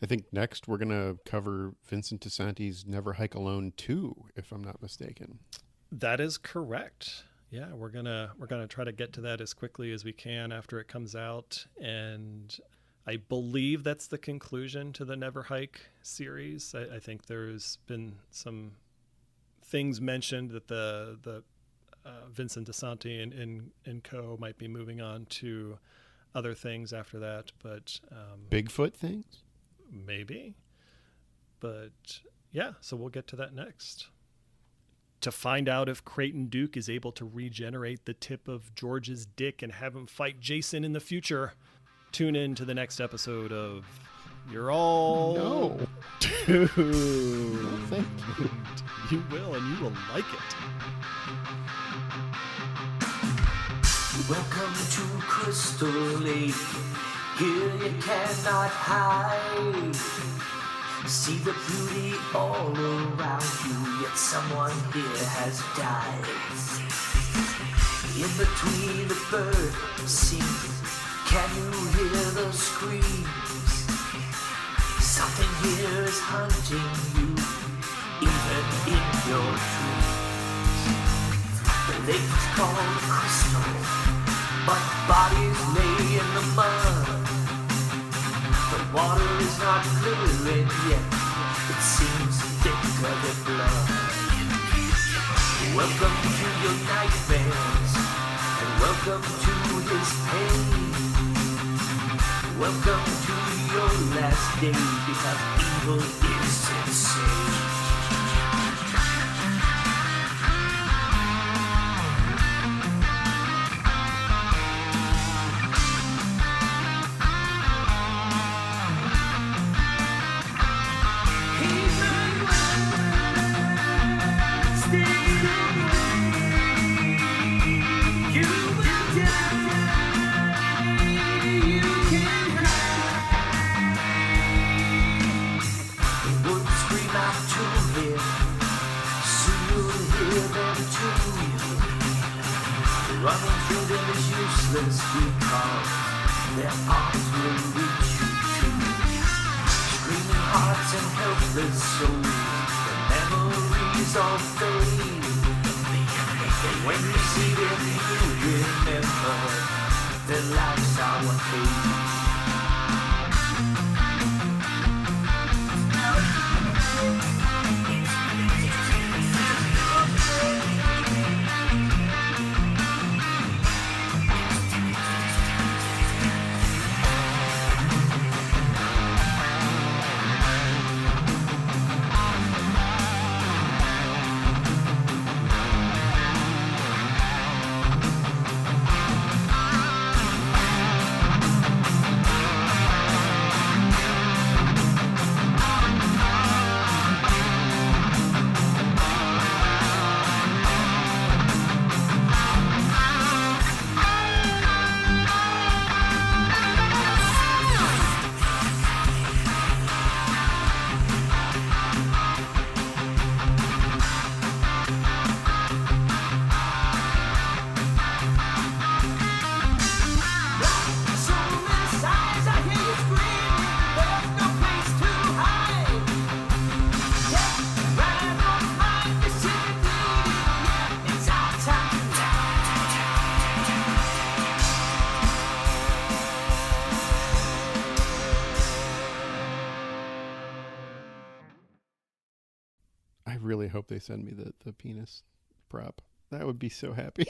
I think next we're going to cover Vincent DiSanti's Never Hike Alone 2, if I'm not mistaken. That is correct. Yeah, we're gonna try to get to that as quickly as we can after it comes out. And I believe that's the conclusion to the Never Hike series. I think there's been some things mentioned that the Vincent DeSanti and co might be moving on to other things after that, but Bigfoot things? maybe. But yeah, so we'll get to that next. To find out if Creighton Duke is able to regenerate the tip of George's dick and have him fight Jason in the future, tune in to the next episode of You're All No. Doomed. No, thank you. You will, and you will like it. Welcome to Crystal Lake. Here you cannot hide. See the beauty all around you, yet someone here has died. In between the bird sings, can you hear the screams? Something here is hunting you, even in your dreams. The lake is called Crystal, but bodies lay in the mud. The water is not clear and yet it seems thicker than blood. Welcome to your nightmares and welcome to his pain. Welcome to your last day because evil is insane. Running through them is useless because their arms will reach you too. Screaming hearts and helpless souls, the memories all fade. But when you see them, you remember their lives are what they I really hope they send me the penis prop. That would be so happy.